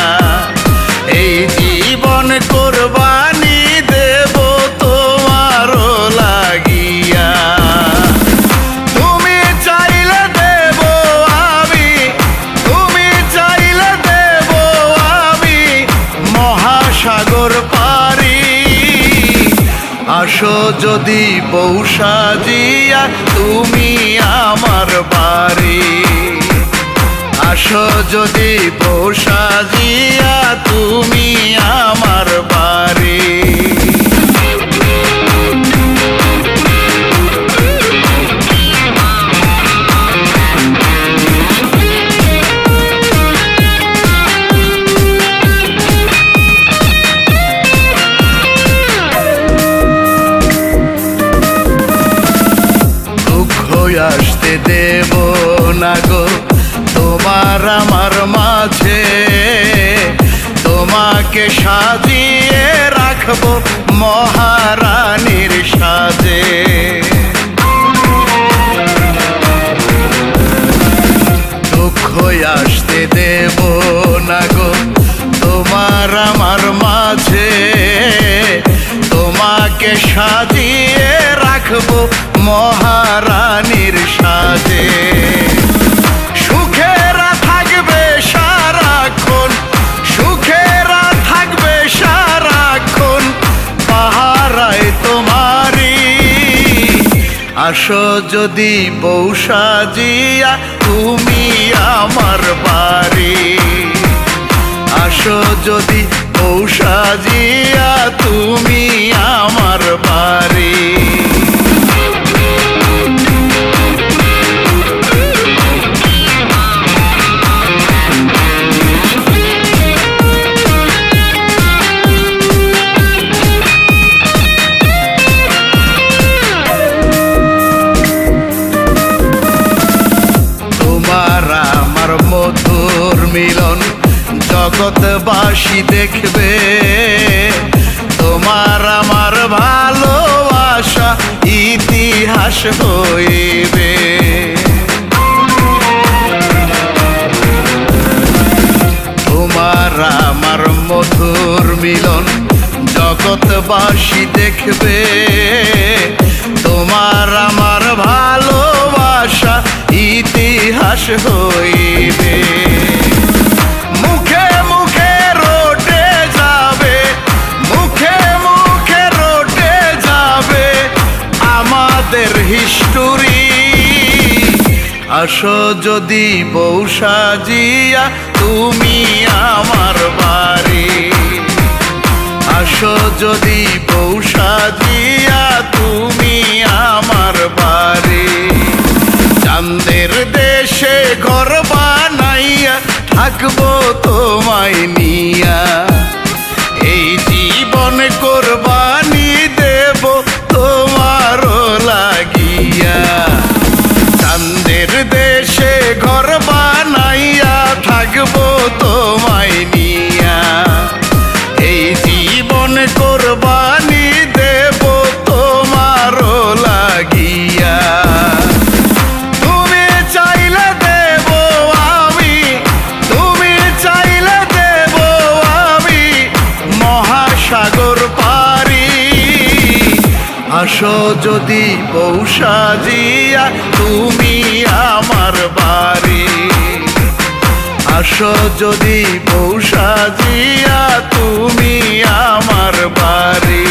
এই জীবন কোরবানি দেব তোমারও লাগিয়া। তুমি চাইলে দেব আমি, তুমি চাইলে দেব আমি মহাসাগর পারি। আসো যদি বউ সাজিয়া তুমি আমার বাড়ি, আসো যদি বউ সাজিয়া তুমি আমার বাড়ি। আসতে দেব না গো তোমার আমার মাঝে, তোমাকে সাজিয়ে রাখবো মহারানীর সাজে। দুঃখ আসতে দেব না গো তোমার আমার মাঝে, তোমাকে সাজিয়ে রাখবো মহারানীর সাজে। সুখেরা থাকবে সারাক্ষণ, সুখেরা থাকবে সারাক্ষণ পাহারায় তোমারি। আসো যদি বউ সাজিয়া তুমি আমার বাড়ি, আসো যদি বউ সাজিয়া তুমি আমার বাড়ি। মধুর মিলন জগৎবাসী দেখবে, তোমার আমার ভালোবাসা ইতিহাস হইবে। তোমার আমার মধুর মিলন জগৎবাসী দেখবে, তোমার আমার ভালোবাসা ইতিহাস হইবে। মুখে মুখে রটে যাবে, মুখে মুখে রটে যাবে আমাদের হিস্টোরি। আসো যদি বউ সাজিয়া তুমি আমার বাড়ি, আসো যদি বউ সাজিয়া তুমি আমার বাড়ি। চাঁদের দেশে ঘর থাকবো তোমায় নিয়া, এই জীবন কোরবানি দেব তোমারও লাগিয়া। চাঁদের দেশে ঘর বানাইয়া থাকবো তোমায় নিয়া, এই জীবন কোরবানি দেব তোমারও লাগিয়া। তুমি চাইলে দেব আমি, তুমি চাইলে দেব আমি মহাসাগর পারি। আসো যদি বউ সাজিয়া তুমি আমার বাড়ি, আসো যদি বউ সাজিয়া তুমি আমার বাড়ি।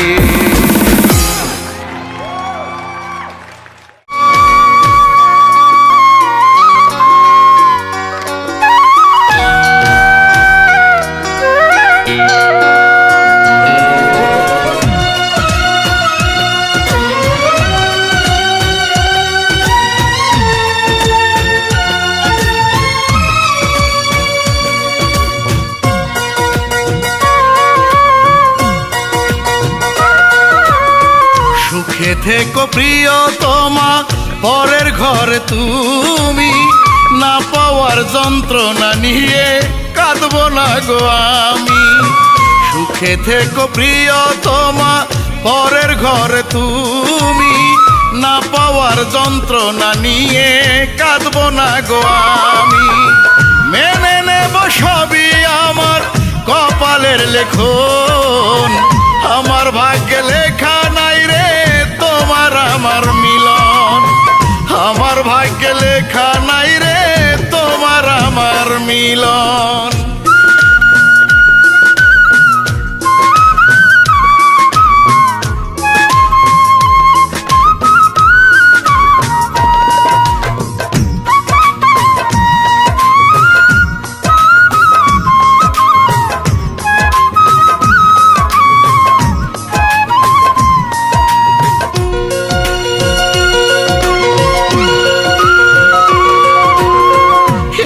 সুখে থেকো প্রিয়তমা পরের ঘরে তুমি, না পাওয়ার যন্ত্রণা নিয়ে কাঁদবো না গো আমি। সুখে থেকো প্রিয়তমা পরের ঘরে তুমি, না পাওয়ার যন্ত্রণা নিয়ে কাঁদবো না গো আমি। মেনে নেব সবই আমার কপালের লেখন, আমার ভাগ্যে লেখা নাই রে তোমার আমার মিলন, আমার ভাগ্যে লেখা নাই রে তোমার আমার মিলন।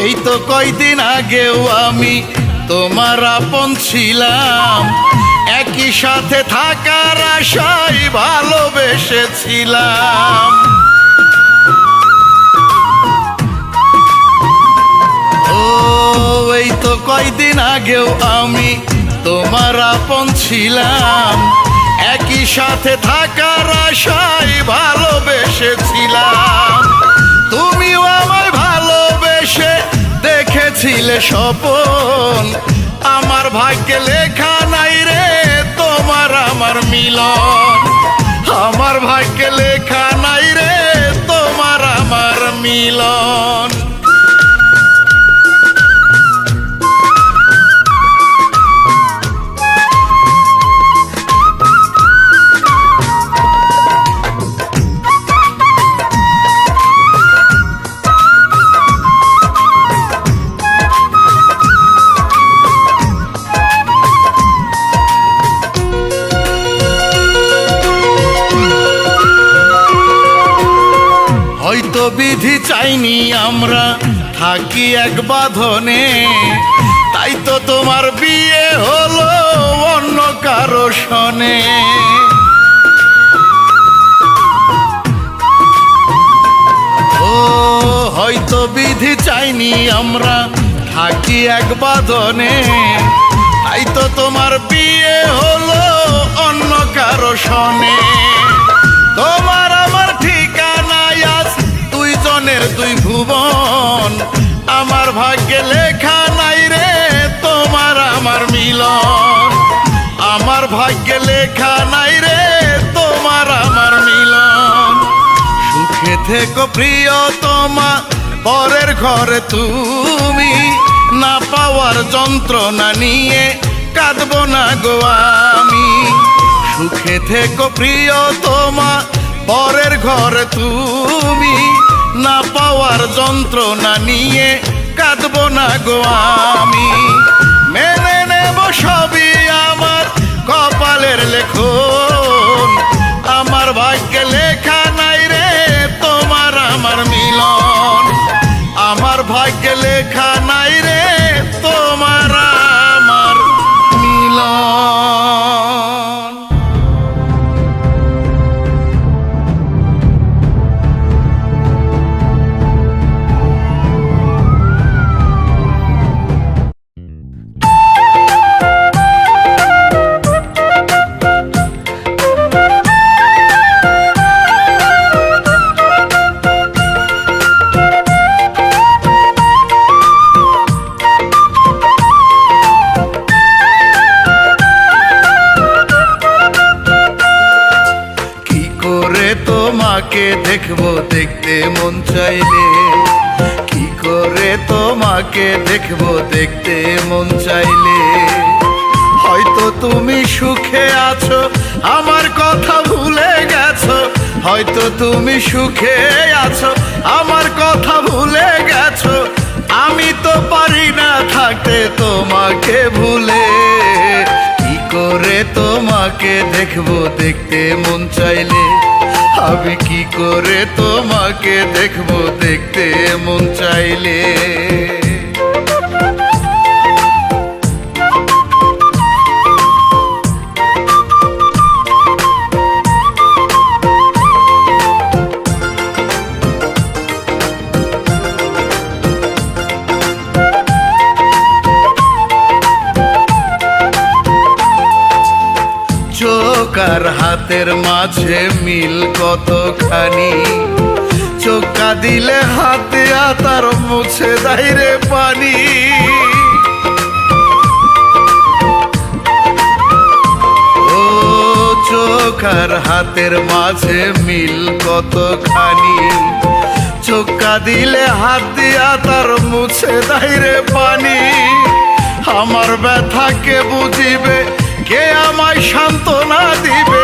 এই তো কয়দিন আগেও আমি তোমার আপন ছিলাম, একই সাথে থাকার আশায় ভালোবেসেছিলাম। ও এই তো কয়দিন আগেও আমি তোমার আপন ছিলাম, একই সাথে থাকার আশায় ভালোবেসেছিলাম। তুমিও আমায় ভালোবেসে দেখেছিলে স্বপন, আমার ভাগ্যে লেখা নাই রে তোমার আমার মিলন, আমার ভাগ্যে লেখা নাই রে তোমার আমার মিলন। হয়তো বিধি চাইনি আমরা থাকি এক বাঁধনে, তাই তো তোমার বিয়ে হলো অন্য কারো সনে। ও হয়তো বিধি চাইনি আমরা থাকি এক বাঁধনে, তাই তো তোমার বিয়ে হলো অন্য কারো সনে। তোমার আমার ঠিকানা আজ দুইজনের দুই ভুবন, আমার ভাগ্যে লেখা নাই রে তোমার আমার মিলন, আমার ভাগ্যে লেখা নাই রে তোমার আমার মিলন। সুখে থেকো প্রিয়তমা পরের ঘরে তুমি, না পাওয়ার যন্ত্রণা নিয়ে কাঁদবো না গো আমি। সুখে থেকো প্রিয়তমা পরের ঘরে তুমি, না পাওয়ার যন্ত্রণা নিয়ে কাঁদবো না গো আমি। মেনে নেব সবই আমার কপালের লেখন, আমার ভাগ্যে লেখা নাই রে তোমার আমার মিলন, আমার ভাগ্যে লেখা নাই রে তোমাকে দেখবো দেখতে মন চাইলে, কি করে তোমাকে দেখবো দেখতে মন চাইলে। হয়তো তুমি সুখে আছো আমার কথা ভুলে গেছো, হয়তো তুমি সুখে আছো আমার কথা ভুলে গেছো। আমি তো পারি না থাকতে তোমাকে ভুলে, কি করে তোমাকে দেখবো দেখতে মন চাইলে, আমি কি করে তোমাকে দেখবো দেখতে মন চাইলে। চোখ আর হাতের মাঝে মিল কতখানি, চোখা দিলে হাতে তার মুছে দেয় রে পানি। ও চোখ আর হাতের মাঝে মিল কতখানি, চোখা দিলে হাত দিয়া তার মুছে দেয় রে পানি। আমার ব্যথা কে বুঝিবে, কে আমায় সান্ত্বনা দিবে,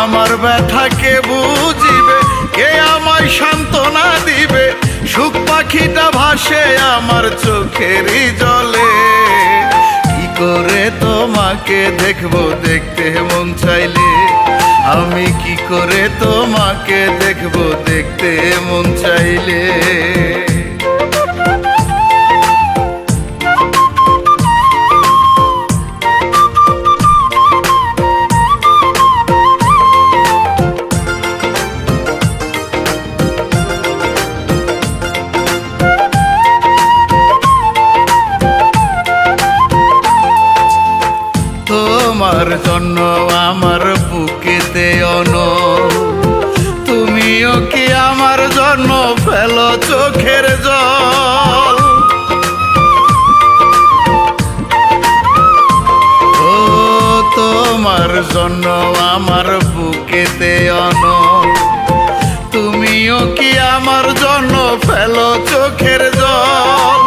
আমার ব্যথা কে বুঝিবে, কে আমায় সান্ত্বনা দিবে। সুখ পাখিটা ভাসে আমার চোখেরই জলে, কি করে তোমাকে দেখবো দেখতে মন চাইলে, আমি কি করে তোমাকে দেখবো দেখতে মন চাইলে। তোমার জন্য আমার বুকেতে অন, তুমিও কি আমার জন্য ফেলো চোখের জল। ও তোমার জন্য আমার বুকেতে অন, তুমিও কি আমার জন্য ফেলো চোখের জল।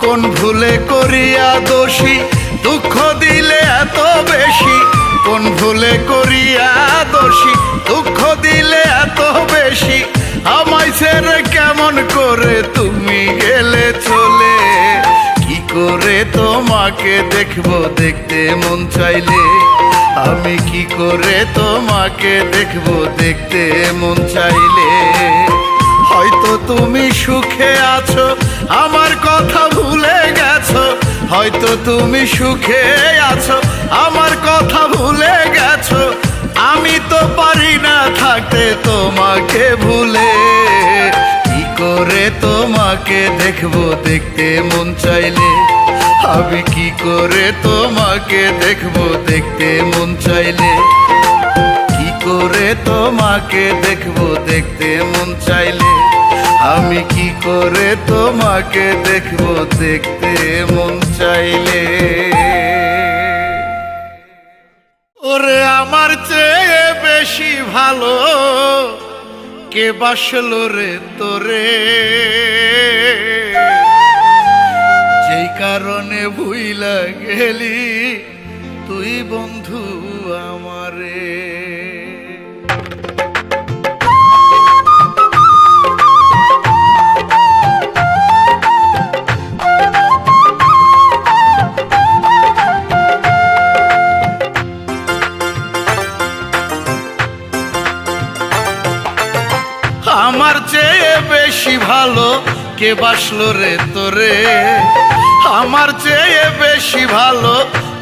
কোন ভুলে করিয়া দোষী দুঃখ দিলে এত বেশি, কোন ভুলে করিয়া দোষী দুঃখ দিলে এত বেশি। আমায় ছেড়ে কেমন করে তুমি গেলে চলে, কি করে তোমাকে দেখবো দেখতে মন চাইলে, আমি কি করে তোমাকে দেখবো দেখতে মন চাইলে। হয়তো তুমি সুখে আছো আমার কথা ভুলে গেছো, হয়তো তুমি সুখে আছো আমার কথা ভুলে গেছো। আমি তো পারি না থাকতে তোমাকে ভুলে, কি করে তোমাকে দেখবো দেখতে মন চাইলে, আমি কি করে তোমাকে দেখবো দেখতে মন চাইলে, কি করে তোমাকে দেখবো দেখতে মন চাইলে, আমি কি করে তোমাকে দেখবো দেখতে মন চাইলে। ওরে আমার চেয়ে বেশি ভালো কে বাসলো রে তোরে, যেই কারণে ভুইলা গেলি তুই বন্ধু আমারে। আমার চেয়ে বেশি ভালো কে বাসলো রে তোরে, আমার চেয়ে বেশি ভালো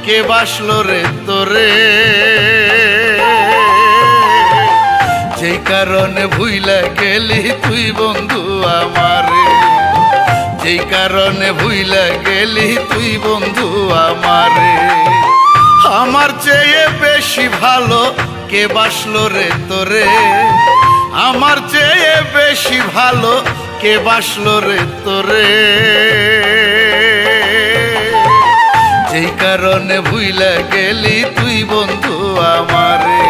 কে বাসলো রে তোরে। যেই কারণে ভুইলা গেলি তুই বন্ধু আমারে, যেই কারণে ভুইলা গেলি তুই বন্ধু আমারে। আমার চেয়ে বেশি ভালো কে বাসলো রে তোরে, আমার চেয়ে বেশি ভালো কে বাসলো রে তোরে। যেই কারণে ভুইলা গেলি তুই বন্ধু আমারে,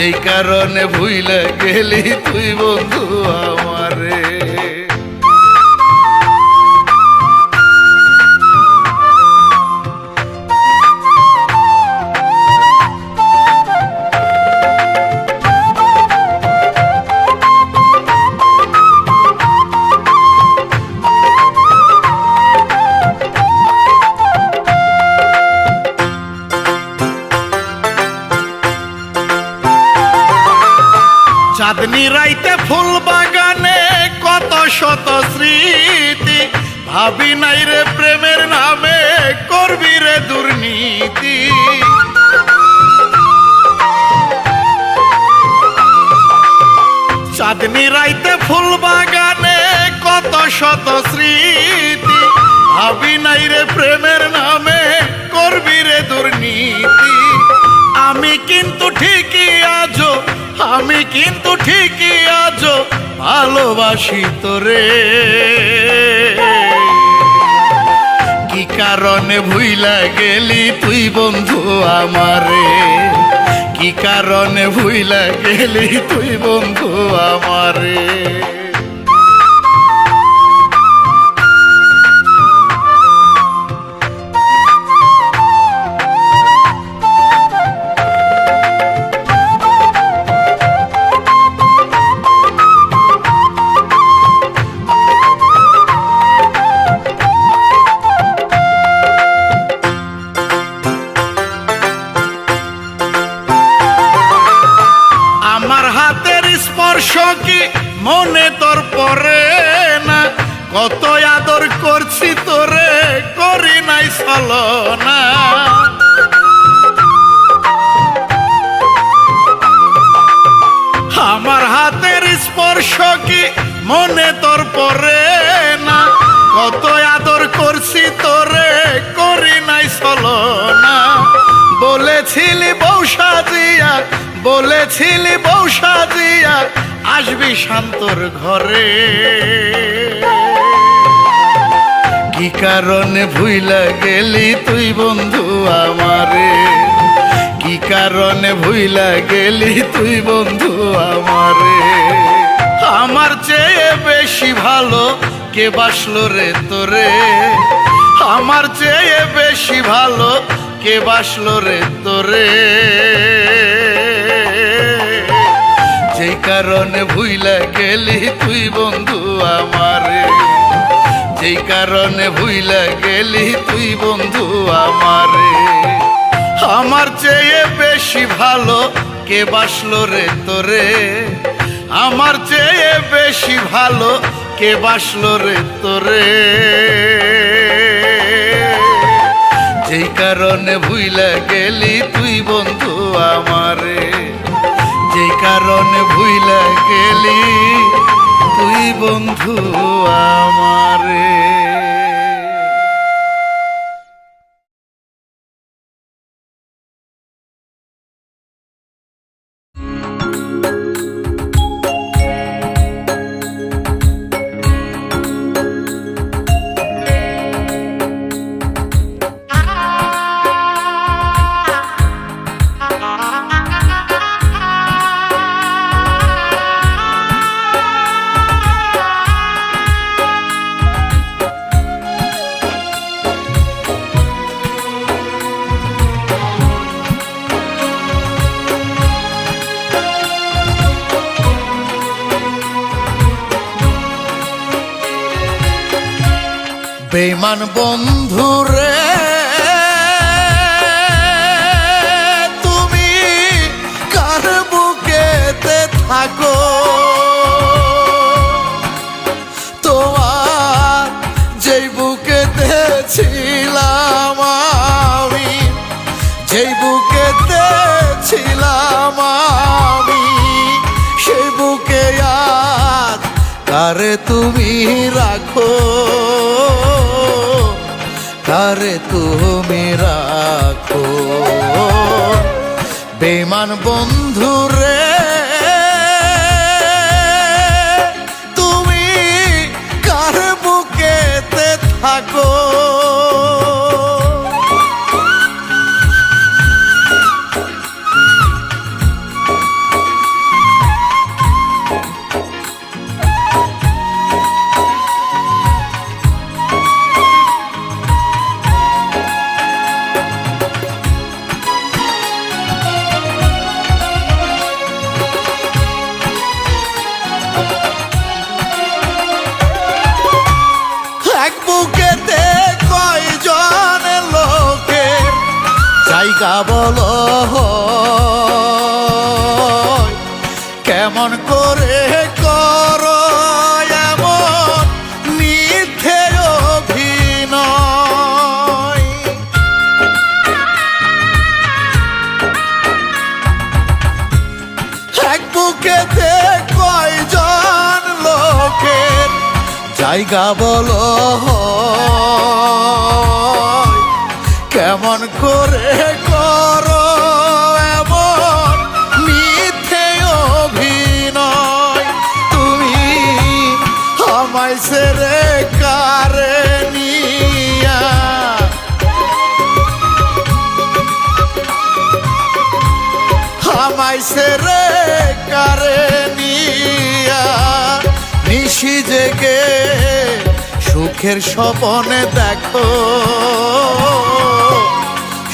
যেই কারণে ভুইলা গেলি তুই বন্ধু আমারে। চাঁদনি রাইতে ফুল বাগানে কত শত স্মৃতি, ভাবি নাই রে প্রেমের নামে করবি রে দুর্নীতি। চাঁদনি রাইতে ফুল বাগানে কত শত স্মৃতি, ভাবি নাই রে প্রেমের নামে করবি রে দুর্নীতি। আমি কিন্তু ঠিকই আজো ভালোবাসি তোরে। কি কারণে ভুইলা গেলি তুই বন্ধু আমারে, কি কারণে ভুইলা গেলি তুই বন্ধু আমারে। স্পর্শ কি মনে তোর পরে না, কত আদর করছি তোরে করি নাই ছলনা। আমার হাতের স্পর্শ কি মনে তোর পরে না, কত আদর করছি তোরে করি নাই ছলনা। বলেছিলি বউ সাজিয়া আসবি শান্তর ঘরে। কি কারণে ভুইলা গেলি তুই বন্ধু আমারে, কি কারণে ভুইলা গেলি তুই বন্ধু আমারে। আমার চেয়ে বেশি ভালো কে বাসলো রে তোরে, আমার চেয়ে বেশি ভালো কে বাসলো রে তোরে। যেই কারণে ভুইলা গেলি তুই বন্ধু আমারে, যেই কারণে ভুইলা গেলি তুই বন্ধু আমারে। আমার চেয়ে বেশি ভালো কে বাসলো রে তোরে, আমার চেয়ে বেশি ভালো কে বাসলো রে তোরে। যেই কারণে ভুইলা গেলি তুই বন্ধু আমারে, যেই কারণে ভুইলা গেলি তুই বন্ধু আমারে। বেঈমান বন্ধু রে তুমি কার বুকেতে থাকো, তোমার যেই বুকেতে ছিলাম আমি, যেই বুকেতে ছিলাম আমি, সেই বুকে আজ কারে তুমি রাখো, কারে তুমি রাখো। বেঈমান বন্ধু রে তুমি কার বুকেতে থাকো। জায়গা বলো কেমন করে করো এমন মিথ্যে অভিনয় এক বুকেতে কয়জন লোকের জায়গা বলো কেমন করে করো এমন মিথ্যে অভিনয় তুমি আমায় ছেড়ে কারে নিয়া আমায় ছেড়ে কারে নিয়া নিশি জেগে সুখের স্বপনে দেখো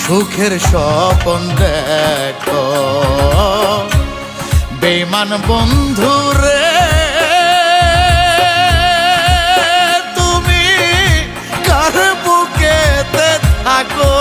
সুখের স্বপন দেখো বেঈমান বন্ধুরে তুমি কার বুকেতে থাকো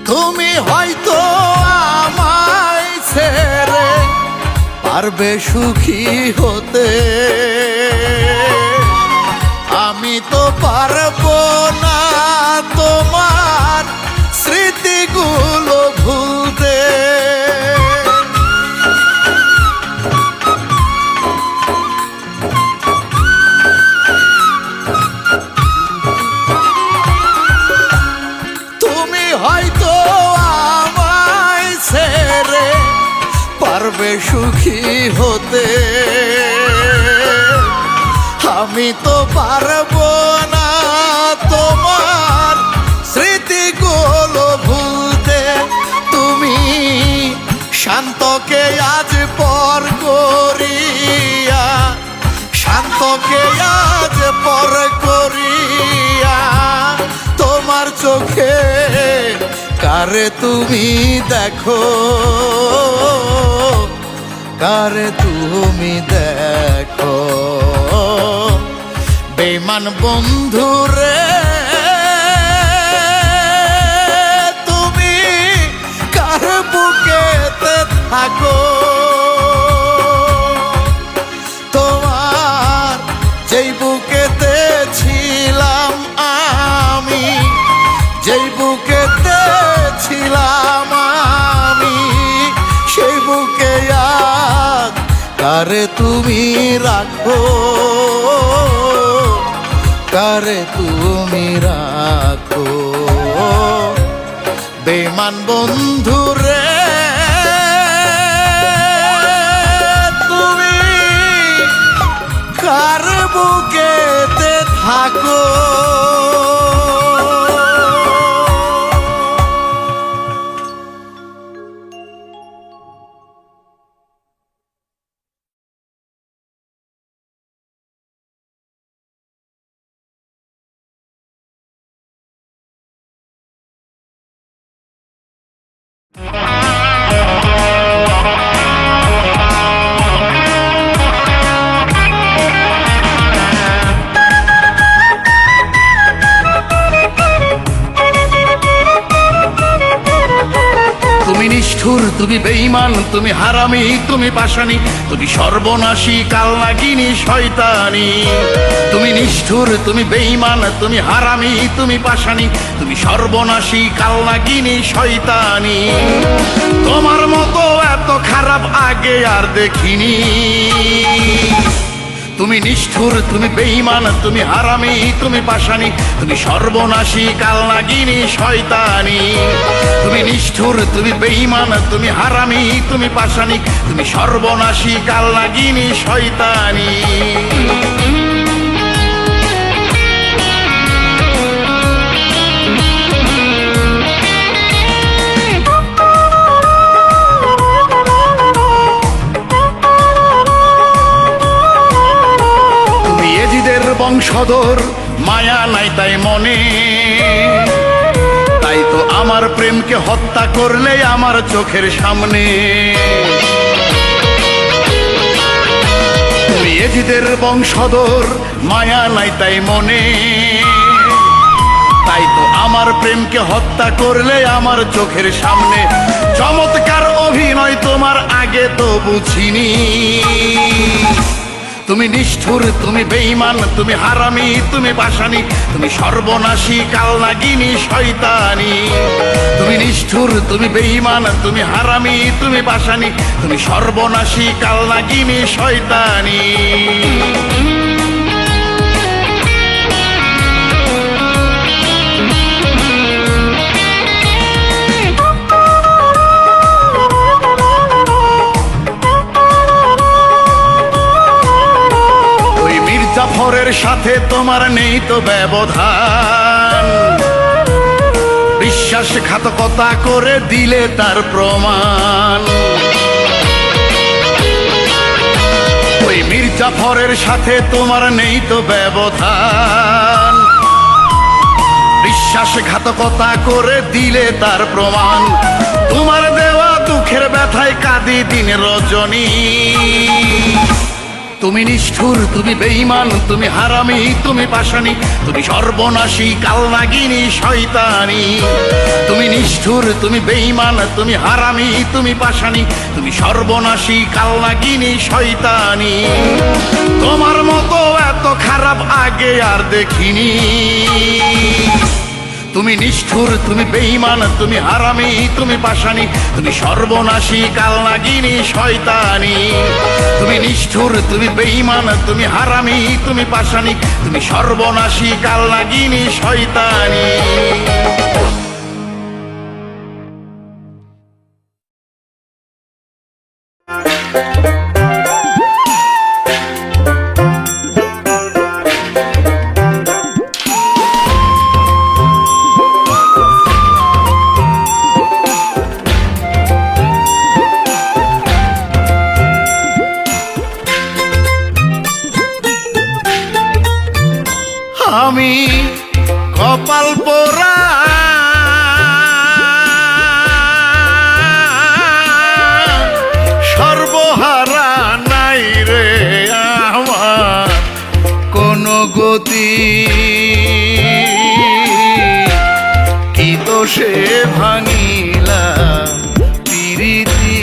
তুমি হয়তো আমায় ছেড়ে পারবে সুখী হতে আমি তো পারবো না তোমার স্মৃতিগুলো ভুলতে তুমি হয়তো আমায় ছেড়ে পারবে সুখী হতে আমি তো পারবো না তোমার স্মৃতিগুলো ভুলতে তুমি শান্তকে আজ পর করিয়া শান্তকে আজ পর করিয়া তোমার চোখে কারে তুমি দেখো কারে তুমি দেখো বেঈমান বন্ধুরে তুমি কার বুকেতে থাকো তোমার যেই বুকেতে ছিলাম আমি যেই বুকেতে ছিলাম আমি সেই বুকে আজ কারে তুমি রাখো কারে তুমি রাখো বেঈমান বন্ধুরে তুমি কার বুকেতে থাকো তুমি নিষ্ঠুর, তুমি বেঈমান, তুমি হারামি, তুমি পাষাণী, তুমি সর্বনাশী, কালনাগিনী, শয়তানি। তুমি নিষ্ঠুর, তুমি বেঈমান, তুমি হারামি, তুমি পাষাণী, তুমি সর্বনাশী, কালনাগিনী, শয়তানি। তোমার মতো এত খারাপ আগে আর দেখিনি। তুমি নিষ্ঠুর, তুমি বেঈমান, তুমি হারামি, তুমি পাষাণী, তুমি সর্বনাশী, কালনাগিনী, শয়তানি। তুমি নিষ্ঠুর, তুমি বেঈমান, তুমি হারামি, তুমি পাষাণী, তুমি সর্বনাশী, কালনাগিনী, শয়তানি। বংশধর, মায়া নাই তাই মনে। তাই তো আমার প্রেমকে হত্যা করলে আমার চোখের সামনে। তুমি এজিদের বংশধর, মায়া নাই তাই মনে। তাই তো আমার প্রেমকে হত্যা করলে আমার চোখের সামনে। চমৎকার অভিনয় তোমার, আগে তো বুঝিনি। তুমি নিষ্ঠুর, তুমি বেঈমান, তুমি হারামি, তুমি পাষাণী, তুমি সর্বনাশী, কালনাগিনী, শয়তানি। তুমি নিষ্ঠুর, তুমি বেঈমান, তুমি হারামি, তুমি পাষাণী, তুমি সর্বনাশী, কালনাগিনী, শয়তানি। জাফরের সাথে তোমার নেই তো ব্যবধান, বিশ্বাসঘাতকতা করে দিলে তার প্রমাণ। ওই মীর জাফরের সাথে তোমার নেই তো ব্যবধান, বিশ্বাসঘাতকতা করে দিলে তার প্রমাণ। তোমার দেওয়া দুঃখের ব্যথায় কাঁদি দিন রজনী। তুমি নিষ্ঠুর, তুমি বেঈমান, তুমি হারামি, তুমি পাষাণী, তুমি সর্বনাশী, কালনাগিনী, শয়তানি। তুমি নিষ্ঠুর, তুমি বেঈমান, তুমি হারামি, তুমি পাষাণী, তুমি সর্বনাশী, কালনাগিনী, শয়তানি। তোমার মতো এত খারাপ আগে আর দেখিনি। তুমি নিষ্ঠুর, তুমি বেঈমান, তুমি হারামি, তুমি পাষাণী, তুমি সর্বনাশী, কালনাগিনী, শয়তানি। তুমি নিষ্ঠুর, তুমি বেঈমান, তুমি হারামি, তুমি পাষাণী, তুমি সর্বনাশী, কালনাগিনী, শয়তানি। আমি কপাল পোড়া, সর্বহারা, নাই রে আমার কোনো গতি। কি তো সে ভাঙিলাম প্রীতি,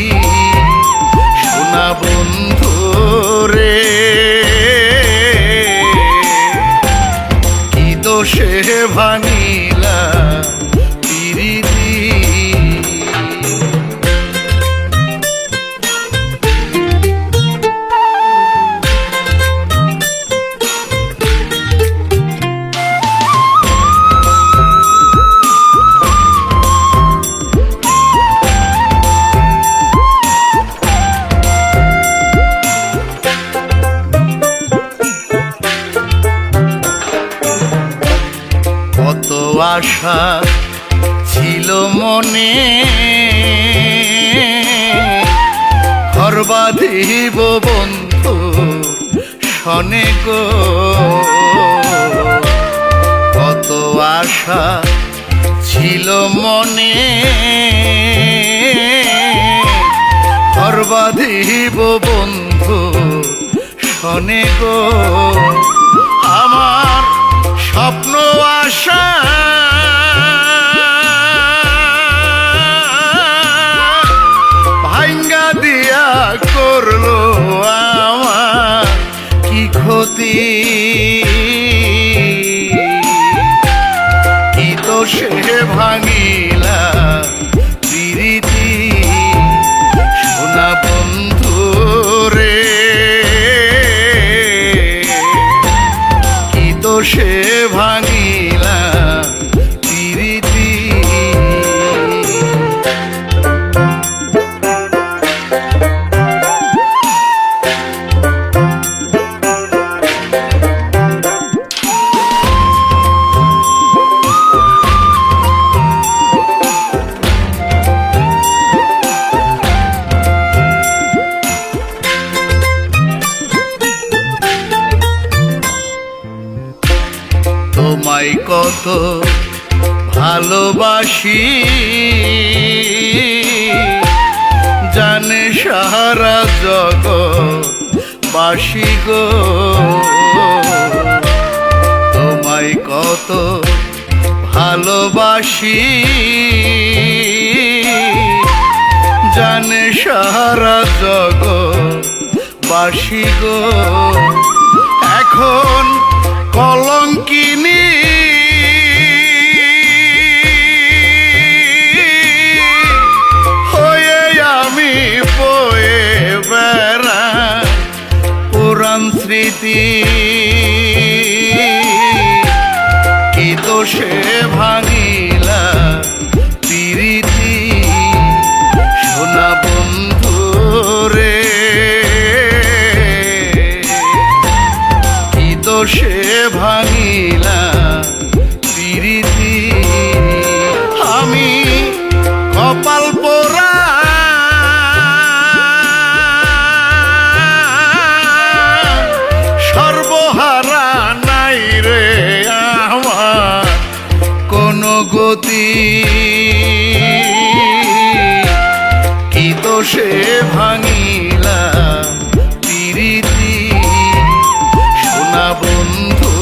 সোনা বন্ধু রে। সে ভাঙিলা প্রীতি। কত আশা ছিল মনে, ঘর বাঁধিব বন্ধু শনে গো। কত আশা ছিল মনে, ঘর বাঁধিব বন্ধু শনে গো। আমার স্বপ্ন আশা ভাঙ্গা দিয়া করলো আমার কি ক্ষতি। কি তো সে ভাঙিলা প্রীতি, সোনা বন্ধু রে। কি তো সে ভাঙিলা প্রীতি। তোমায় কত ভালোবাসি জানে সারা জগৎবাসী গো, তোমায় কত ভালোবাসি জানে সারা জগৎবাসী গো। এখন কলঙ্কিনী হয়ে আমি বয়ে বেড়াই পুরাণ স্মৃতি, কি দোষে ভাঙিলা প্রীতি সোনা বন্ধু রে, কি দোষে ভাঙিলা প্রীতি। আমি কপাল পোড়া সর্বহারা নাই রে আমার কোনো গতি, কি দোষে ভাঙিলা প্রীতি সোনা বন্ধু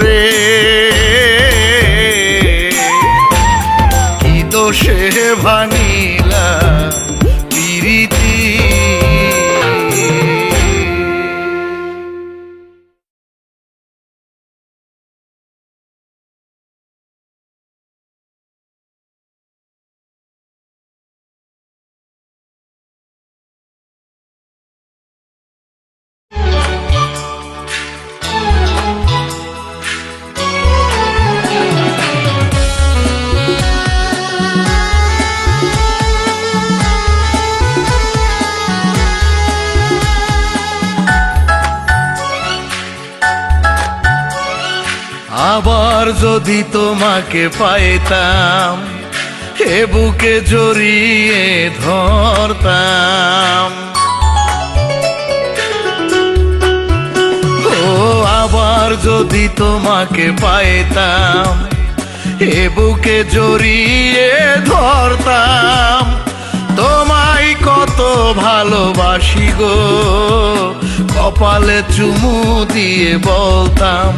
রে, কি দোষে ভাঙিলা প্রীতি। আবার যদি তোমাকে পাইতাম এ বুকে জড়িয়ে ধরতাম, ও আবার যদি তোমাকে পাইতাম এ বুকে জড়িয়ে ধরতাম, তোমায় কত ভালোবাসি গো কপালে চুমু দিয়ে বলতাম,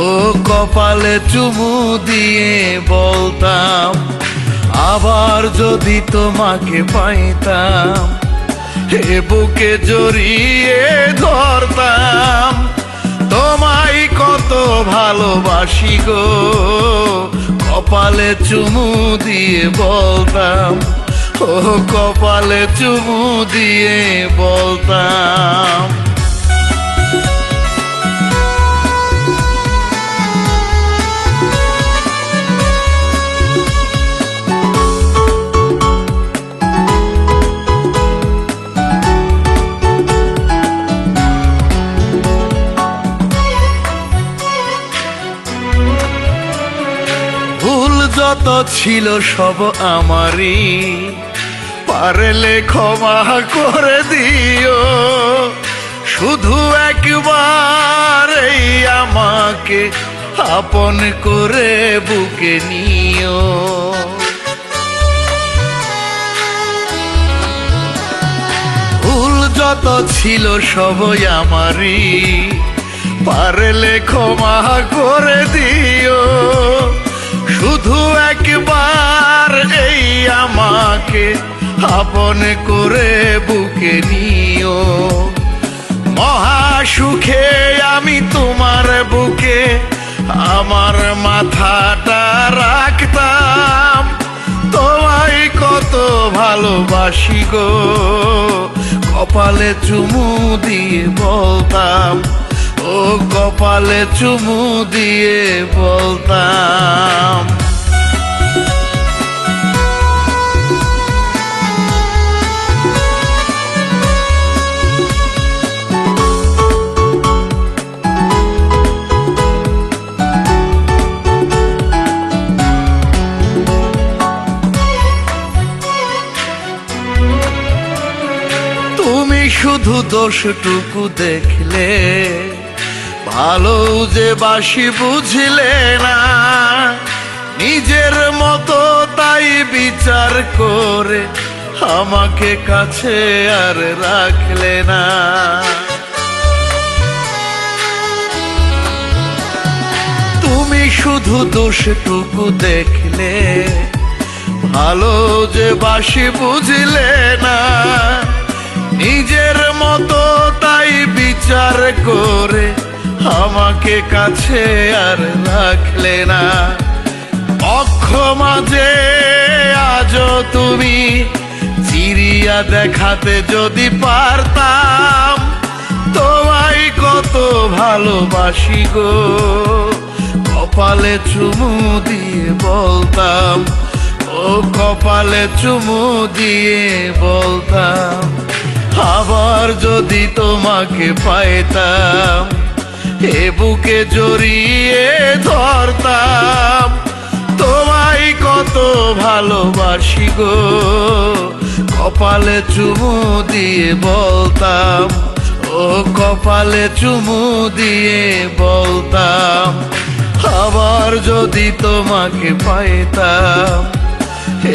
ও কপালে চুমু দিয়ে বলতাম। আবার যদি তোমাকে পাইতাম এ বুকে জড়িয়ে ধরতাম, তোমায় কত ভালোবাসি গো কপালে চুমু দিয়ে বলতাম, ও কপালে চুমু দিয়ে বলতাম। যত ছিল সব আমারই, পারলে ক্ষমা করে দিও, শুধু একবার এই আমাকে আপন করে বুকে নিও। ভুল যত ছিল সবই আমারই, পারলে ক্ষমা করে দিও, শুধু একবার এই আমাকে আপন করে বুকে নিও। মহা সুখে আমি তোমার বুকে আমার মাথাটা রাখতাম, তোমায় কত ভালোবাসি গো কপালে চুমু দিয়ে বলতাম, ও কপালে চুমু দিয়ে বলতাম। তুমি শুধু দোষটুকু দেখলে ভালো যে বাসি বুঝলে না, নিজের মতো তাই বিচার করে আমাকে কাছে আর রাখলে না। তুমি শুধু দোষটুকু দেখলে, ভালো যে বাসি বুঝলে না, নিজের মতো তাই বিচার করে আমাকে কাছে আর রাখলে না। অক্ষমা যে আজও তুমি চিরিয়া দেখাতে যদি পারতাম, তোমায় কত ভালোবাসি গো, কপালে চুমু দিয়ে বলতাম, ও কপালে চুমু দিয়ে বলতাম, আবার যদি তোমাকে পাইতাম, এ বুকে জড়িয়ে ধরতাম, তোমায় কত ভালোবাসি গো, কপালে চুমু দিয়ে বলতাম, ও কপালে চুমু দিয়ে বলতাম, আবার যদি তোমাকে পাইতাম,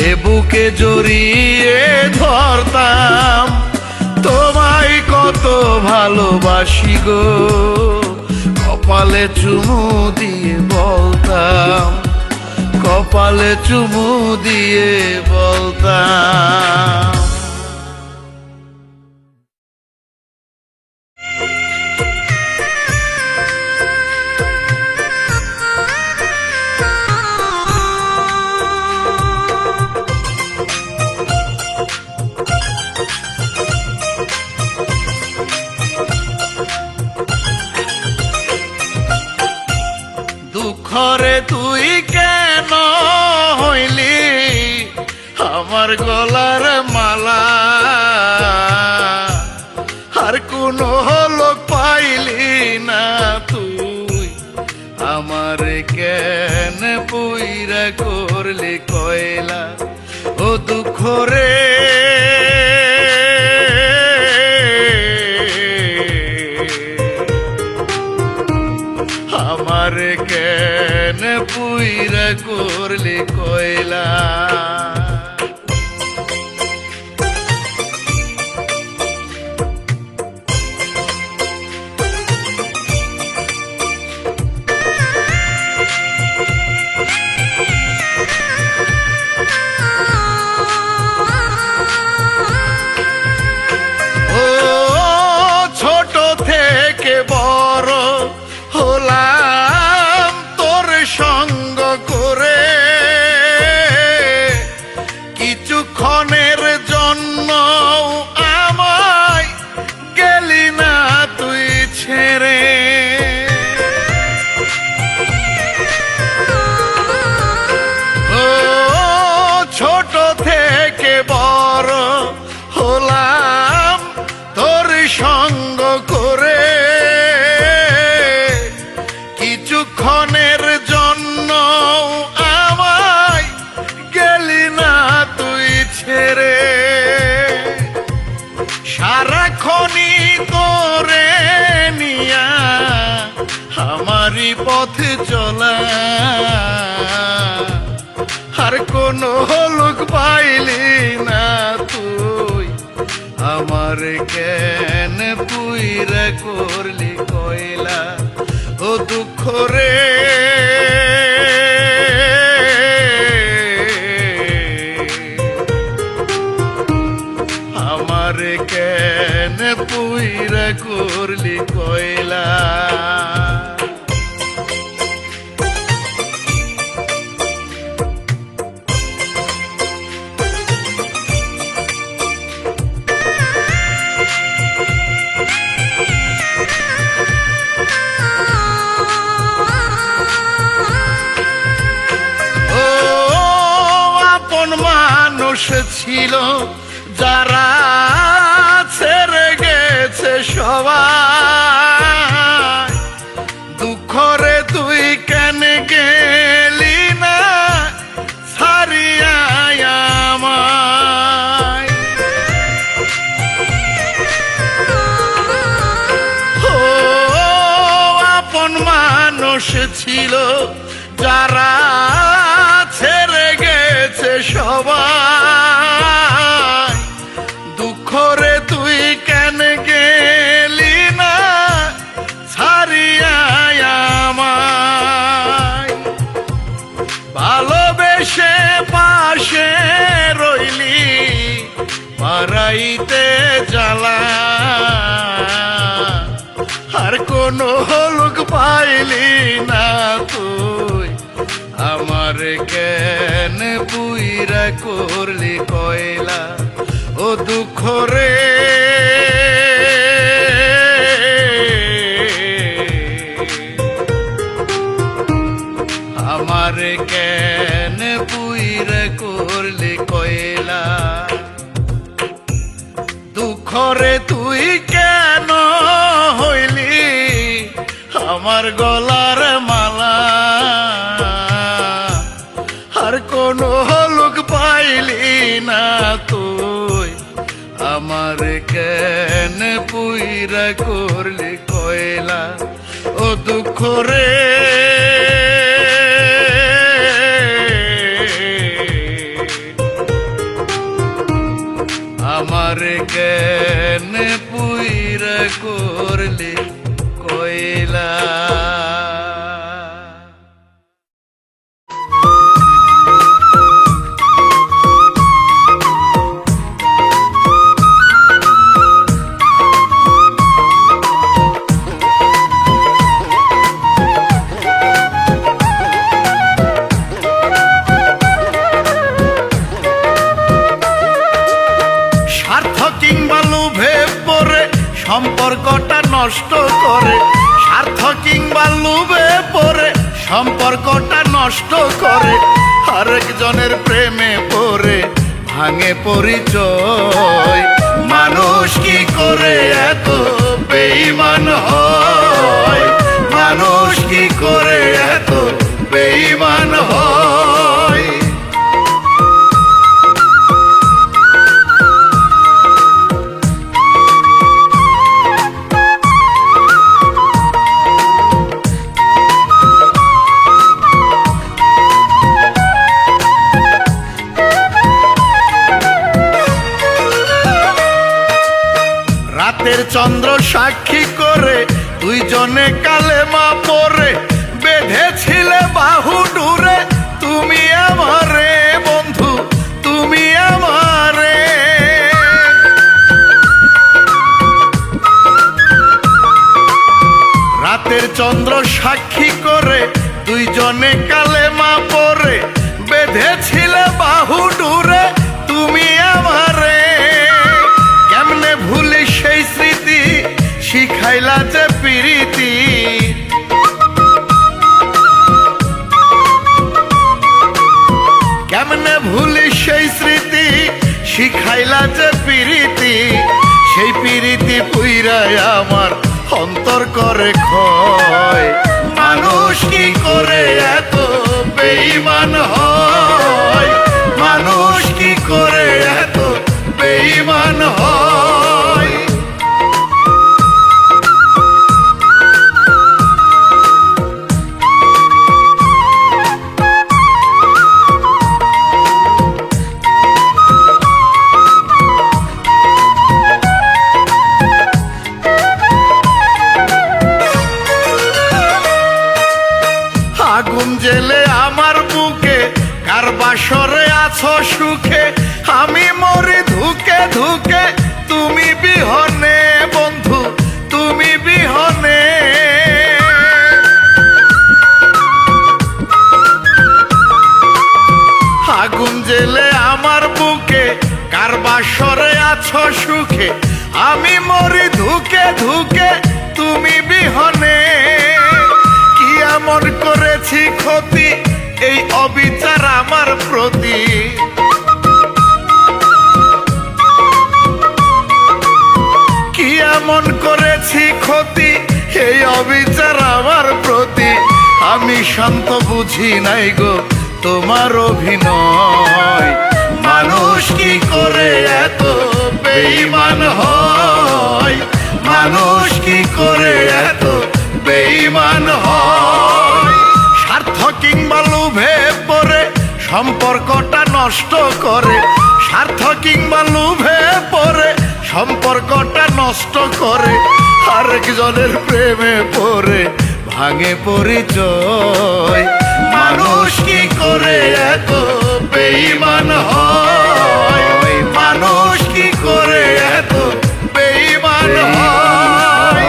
এ বুকে জড়িয়ে ধরতাম, তোমায় কত ভালোবাসি গো, কপালে চুমু দিয়ে বলতাম, কপালে চুমু দিয়ে বলতাম। দুঃখরে তুই কেন হইলি আমার গলার মালা, আর কোন লোক পাইলি না তুই আমার কেন পুইরা করলি কয়লা। ও দুঃখরে আমার কেন পুইরা করলি কয়লা। ও ছোট থেকে বড় হলাম তোর সঙ্গ করে, কিছুক্ষণের জন্য আমায় গেলি না তুই ছেড়ে। ও ছোট থেকে বড় হলাম তোর সঙ্গ করে, কিছুক্ষণের জন্য আমায় গেলি না তুই ছেড়ে। সারাক্ষণই তোরে নিয়া আমারই পথে চলা, আর কোন লোক পাইলি না তুই আমার কেন পুইরা করলি কয়লা। ও দুঃখ রে আমার কেন পুইরা করলি কয়লা। ছিল যারা ছেড়ে গেছে সবাই, দুঃখরে তুই কেন গেলি না ছাড়িয়া আমায়। ও মানুষ ছিল যারা ছেড়ে গেছে সবাই। দুঃখ রে তুই কেন গেলি না ছাড়িয়া আমায়, ভালোবেসে পাশে রইলি পারাইতে জ্বালা, আর কোনো হলুক পাইলি না তুই আমার কেন পুইরা করলি কয়লা। ও দুঃখ রে আমার কেন পুইরা করলি কয়লা। দুঃখ রে তুই কেন হইলি আমার গলার মালা, আর কোন হলুক পাইলি না তুই আমার কেন পুইরা করলি কয়লা। ও দুঃখ রে আমার কেন পুইরা করলি কয়লা। সম্পর্কটা নষ্ট করে, স্বার্থ কিংবা লোভে পড়ে সম্পর্কটা নষ্ট করে, আরেকজনের প্রেমে পড়ে ভাঙে পরিচয়। মানুষ কি করে এত বেঈমান হয়, মানুষ কি করে এত বেঈমান হয়। রাতের চন্দ্র সাক্ষী করে দুইজনে কালেমা পড়ে বেঁধেছিলে বাহু ডুরে, তুমি আমারে বন্ধু তুমি আমারে। রাতের চন্দ্র সাক্ষী করে দুইজনে কালেমা পড়ে বেঁধেছিলে বাহু ডুরে, তুমি আমারে। কেমনে ভুলি সেই স্মৃতি শিখাইলা যে প্রীতি, কেমনে ভুলি সেই স্মৃতি শিখাইলা যে প্রীতি। সেই প্রীতি পুইরাই আমার অন্তর করে ক্ষয়। মানুষ কি করে এত বেঈমান হয়, মানুষ কি করে এত বেঈমান হয়। আগুন জেলে আমার বুকে কার বাসরে আছো সুখে, আমি মরি ধুকে ধুকে তুমি বিহনে বন্ধু তুমি বিহনে। আগুন জেলে আমার বুকে কার বাসরে আছো সুখে, আমি মরি ধুকে ধুকে তুমি বিহনে। কি এমন করেছি ক্ষতি এই অবিচার আমার প্রতি, কি এমন করেছি ক্ষতি এই অবিচার আমার প্রতি। আমি শান্ত বুঝি নাই গো তোমার অভিনয়। মানুষ কি করে এত বেঈমান হয়, মানুষ কি করে এত বেঈমান হয়। সম্পর্কটা নষ্ট করে, স্বার্থ কিংবা লোভে পড়ে সম্পর্কটা নষ্ট করে, আরেকজনের প্রেমে পড়ে ভাঙে পরিচয়। মানুষ কি করে এত বেঈমান হয়, ওই মানুষ কি করে এত বেঈমান হয়।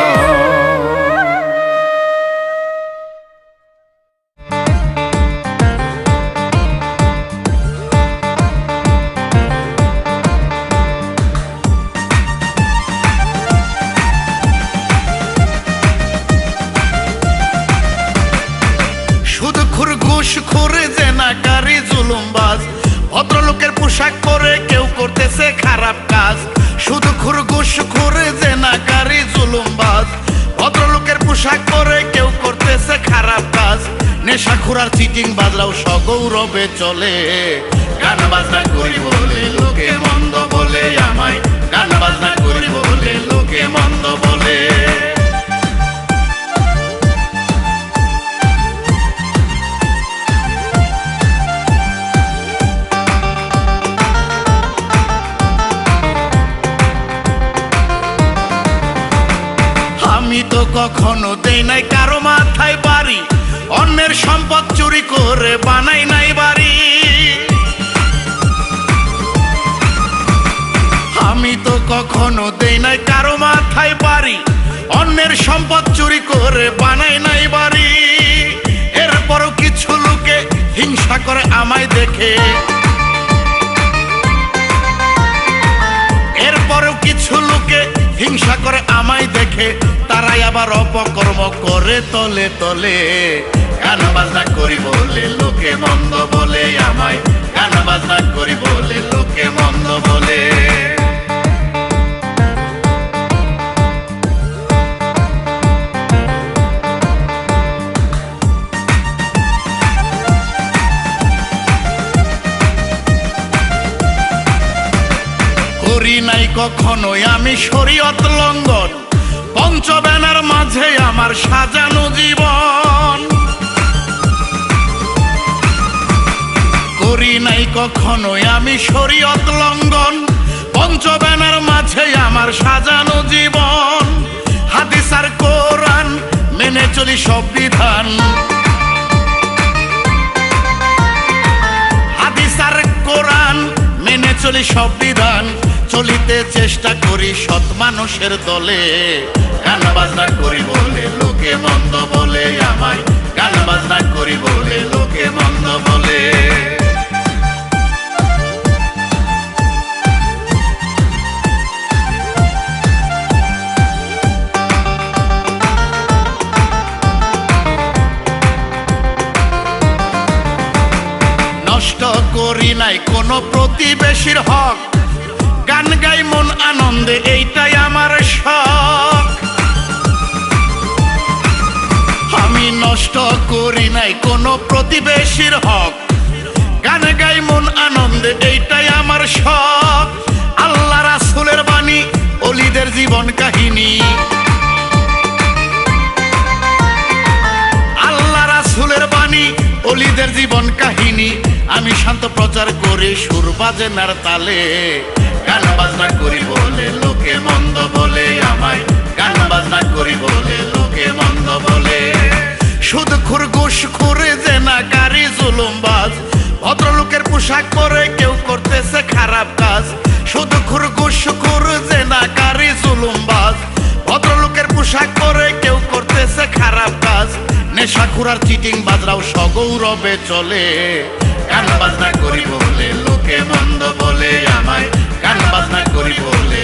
সুদখোর ঘুষখোর জেনাকারী জুলুমবাজ, ভদ্রলোকের পোশাক পরে কেউ করতেছে খারাপ কাজ। সুদখোর ঘুষখোর জেনাকারী জুলুমবাজ, ভদ্রলোকের পোশাক পরে কেউ করতেছে খারাপ কাজ। নেশাখোর আর চিটিং বাজরাও সগৌরবে চলে, গান বাজনা করি বলে লোকে মন্দ বলে আমায়, গান বাজনা করি বলে লোকে মন্দ বলে। আমি তো কখনো দেই নাই কারো মাথায় বাড়ি, অন্যের সম্পদ চুরি করে বানাই নাই বাড়ি। আমি তো কখনো দেই নাই কারো মাথায় বাড়ি, অন্যের সম্পদ চুরি করে বানাই নাই বাড়ি। এরপরও কিছু লোকে হিংসা করে আমায় দেখে, এরপরেও কিছু লোকে হিংসা করে আমায় দেখে, তারাই আবার অপকর্ম করে তলে তলে। গান বাজনা করি বলে লোকে মন্দ বলে আমায়, গান বাজনা করি বলে লোকে মন্দ বলে। করি নাই কখনোই আমি শরীয়ত লঙ্ঘন, পঞ্চব্যানার মাঝে আমার সাজানো জীবন। করি নাই কখনোই আমি শরীয়ত লঙ্ঘন, পঞ্চব্যানার মাঝে আমার সাজানো জীবন। হাদিস আর কোরআন মেনে চলি সব বিধান, হাদিস আর কোরআন মেনে চলি সব বিধান। চলিতে চেষ্টা করি সৎ মানুষের দলে, গান বাজনা করি বলে লোকে মন্দ বলে আমায়, গান বাজনা করি বলে লোকে মন্দ বলে। নষ্ট করি নাই কোনো প্রতিবেশীর হক, গান গাই মন আনন্দে এইটাই আমার শখ। আমি নষ্ট করি নাই কোনো প্রতিবেশীর হক, গান গাই মন আনন্দে এইটাই আমার শখ। আল্লাহ রাসূলের বাণী, ওলিদের জীবন কাহিনী, আল্লাহ রাসূলের বাণী, ওলিদের জীবন কাহিনী। আমি শান্ত প্রচার করি সুর বাজে নার তালে, গান বাজনা করি বলে লোকে মন্দ বলে আমায়, গান বাজনা করি বলে লোকে মন্দ বলে। সুদখোর ঘুষখোর জেনাকারী জুলুমবাজ, ভদ্রলোকের পোশাক পরে কেউ করতেছে খারাপ কাজ। সুদখোর ঘুষখোর জেনাকারী জুলুমবাজ, ভদ্রলোকের পোশাক পরে কেউ করতেছে খারাপ কাজ। নেশাখোর আর চিটিং বাজরাও সগৌরবে চলে, গান বাজনা করি বলে লোকে মন্দ বলে আমায়, গান বাজনা করি বলে